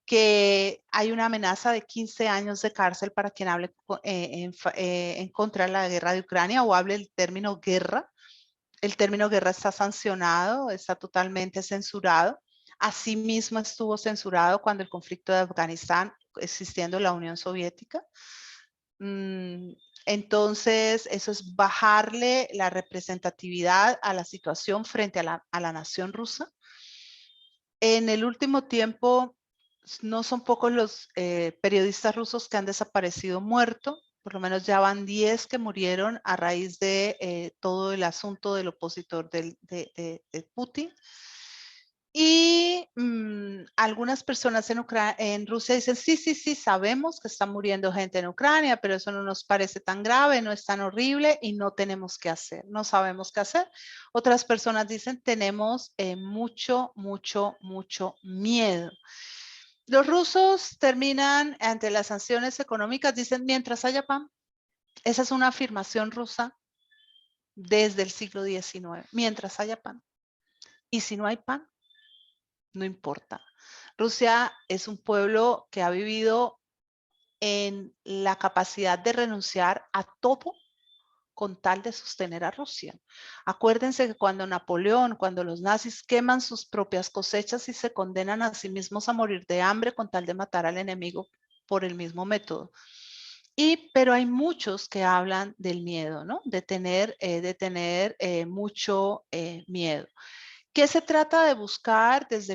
que hay una amenaza de 15 años de cárcel para quien hable en contra de la guerra de Ucrania o hable el término guerra. El término guerra está sancionado, está totalmente censurado. Asimismo estuvo censurado cuando el conflicto de Afganistán, existiendo la Unión Soviética. Entonces, eso es bajarle la representatividad a la situación frente a la nación rusa. En el último tiempo, no son pocos los periodistas rusos que han desaparecido muertos. Por lo menos ya van 10 que murieron a raíz de todo el asunto del opositor de Putin. Y algunas personas en Rusia dicen, sí, sí, sí, sabemos que está muriendo gente en Ucrania, pero eso no nos parece tan grave, no es tan horrible y no tenemos qué hacer, no sabemos qué hacer. Otras personas dicen, tenemos mucho, mucho, mucho miedo. Los rusos terminan ante las sanciones económicas, dicen, mientras haya pan. Esa es una afirmación rusa desde el siglo XIX, mientras haya pan. Y si no hay pan, no importa. Rusia es un pueblo que ha vivido en la capacidad de renunciar a todo con tal de sostener a Rusia. Acuérdense que cuando Napoleón, cuando los nazis queman sus propias cosechas y se condenan a sí mismos a morir de hambre con tal de matar al enemigo por el mismo método. Pero hay muchos que hablan del miedo, ¿no? De tener mucho miedo. ¿Qué se trata de buscar desde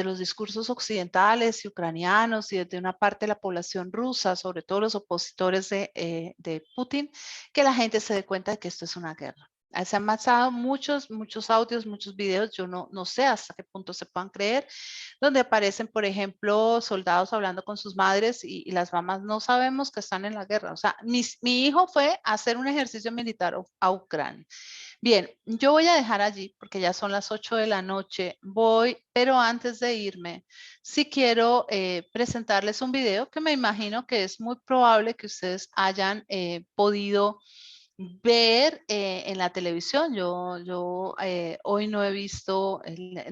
los discursos occidentales y ucranianos y desde una parte de la población rusa, sobre todo los opositores de Putin? Que la gente se dé cuenta de que esto es una guerra. Se han pasado muchos audios, muchos videos, yo no sé hasta qué punto se puedan creer, donde aparecen, por ejemplo, soldados hablando con sus madres y las mamás no sabemos que están en la guerra. O sea, mi hijo fue a hacer un ejercicio militar a Ucrania. Bien, yo voy a dejar allí porque ya son las 8 de la noche. Pero antes de irme, sí quiero presentarles un video que me imagino que es muy probable que ustedes hayan podido ver en la televisión. Yo hoy no he visto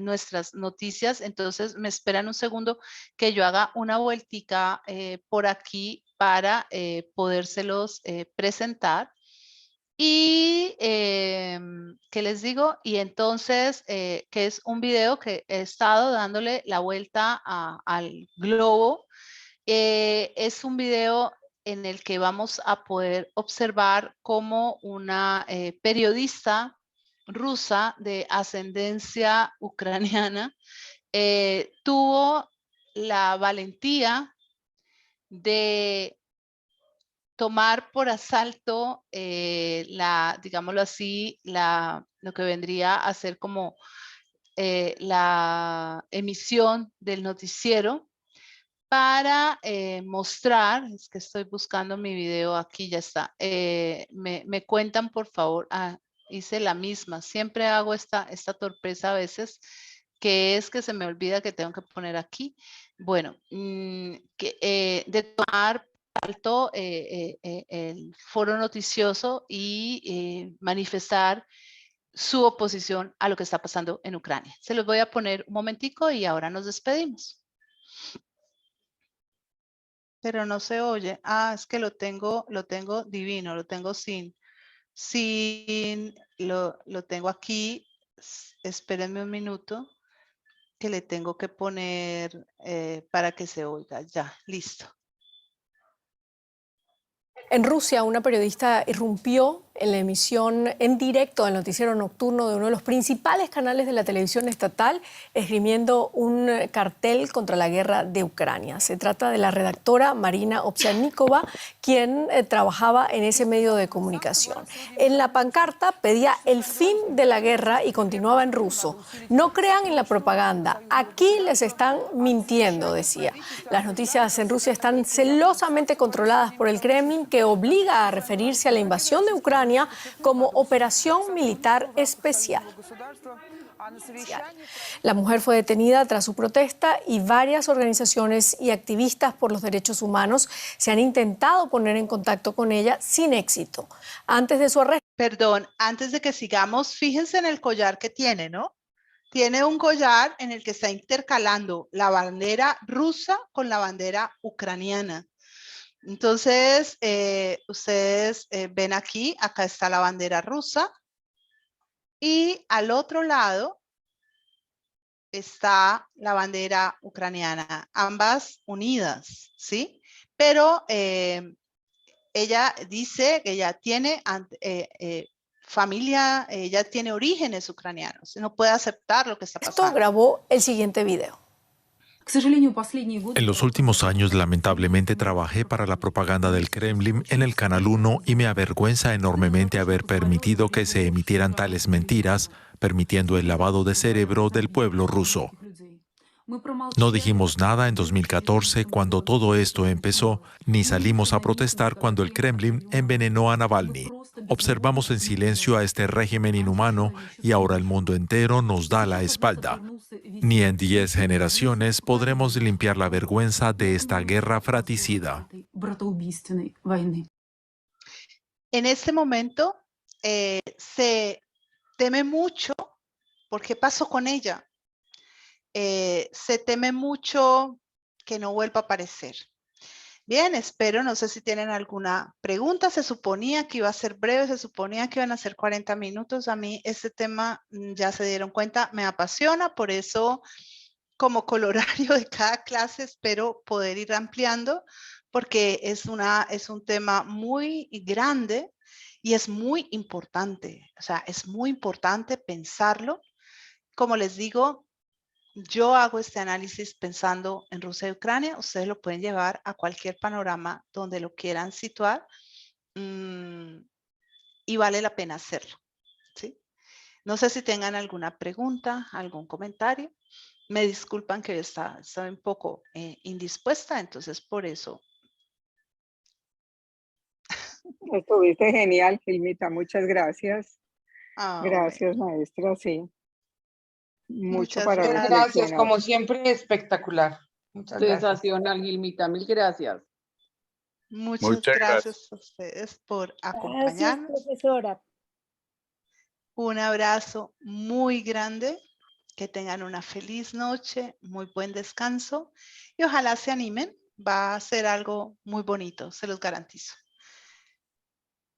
nuestras noticias, entonces me esperan un segundo que yo haga una vueltica por aquí para podérselos presentar. Y, ¿qué les digo? Y entonces, que es un video que he estado dándole la vuelta al globo. Es un video en el que vamos a poder observar cómo una periodista rusa de ascendencia ucraniana tuvo la valentía de tomar por asalto digámoslo así, lo que vendría a ser como la emisión del noticiero para mostrar, es que estoy buscando mi video, aquí ya está. Me cuentan, por favor, hice la misma, siempre hago esta torpeza a veces, que es que se me olvida que tengo que poner aquí. Bueno, de tomar alto el foro noticioso y manifestar su oposición a lo que está pasando en Ucrania. Se los voy a poner un momentico y ahora nos despedimos. Pero no se oye. Es que lo tengo divino, lo tengo lo tengo aquí. Espérenme un minuto que le tengo que poner para que se oiga. Ya, listo. En Rusia, una periodista irrumpió en la emisión en directo del noticiero nocturno de uno de los principales canales de la televisión estatal, esgrimiendo un cartel contra la guerra de Ucrania. Se trata de la redactora Marina Ovsyannikova, quien trabajaba en ese medio de comunicación. En la pancarta pedía el fin de la guerra y continuaba en ruso. No crean en la propaganda, aquí les están mintiendo, decía. Las noticias en Rusia están celosamente controladas por el Kremlin, que obliga a referirse a la invasión de Ucrania como operación militar especial. La mujer fue detenida tras su protesta y varias organizaciones y activistas por los derechos humanos se han intentado poner en contacto con ella sin éxito. Antes de su arresto. Perdón, antes de que sigamos, fíjense en el collar que tiene, ¿no? Tiene un collar en el que está intercalando la bandera rusa con la bandera ucraniana. Entonces, ustedes ven aquí, acá está la bandera rusa y al otro lado está la bandera ucraniana, ambas unidas, ¿sí? Pero ella dice que ella tiene familia, ella tiene orígenes ucranianos, no puede aceptar lo que está pasando. Grabó el siguiente video. En los últimos años, lamentablemente, trabajé para la propaganda del Kremlin en el Canal 1 y me avergüenza enormemente haber permitido que se emitieran tales mentiras, permitiendo el lavado de cerebro del pueblo ruso. No dijimos nada en 2014 cuando todo esto empezó, ni salimos a protestar cuando el Kremlin envenenó a Navalny. Observamos en silencio a este régimen inhumano y ahora el mundo entero nos da la espalda. Ni en 10 generaciones podremos limpiar la vergüenza de esta guerra fratricida. En este momento se teme mucho por qué pasó con ella. Se teme mucho que no vuelva a aparecer. Bien, espero, no sé si tienen alguna pregunta. Se suponía que iba a ser breve, se suponía que iban a ser 40 minutos. A mí este tema, ya se dieron cuenta, me apasiona, por eso como colorario de cada clase espero poder ir ampliando, porque es un tema muy grande y es muy importante. O sea, es muy importante pensarlo. Como les digo, yo hago este análisis pensando en Rusia y Ucrania. Ustedes lo pueden llevar a cualquier panorama donde lo quieran situar y vale la pena hacerlo. No sé si tengan alguna pregunta, algún comentario. Me disculpan que estoy un poco indispuesta, entonces por eso. Estuviste genial, Gilmita. Muchas gracias. Gracias, Bueno, maestra. Sí, mucho muchas para gracias. Gracias, reflexionar. como siempre, espectacular. Muchas gracias. Sensacional, Gilmita. Mil gracias. Muchas Muchas gracias. gracias a ustedes por Gracias, acompañarnos. profesora. Un abrazo muy grande. Que tengan una feliz noche, muy buen descanso y ojalá se animen. Va a ser algo muy bonito, se los garantizo.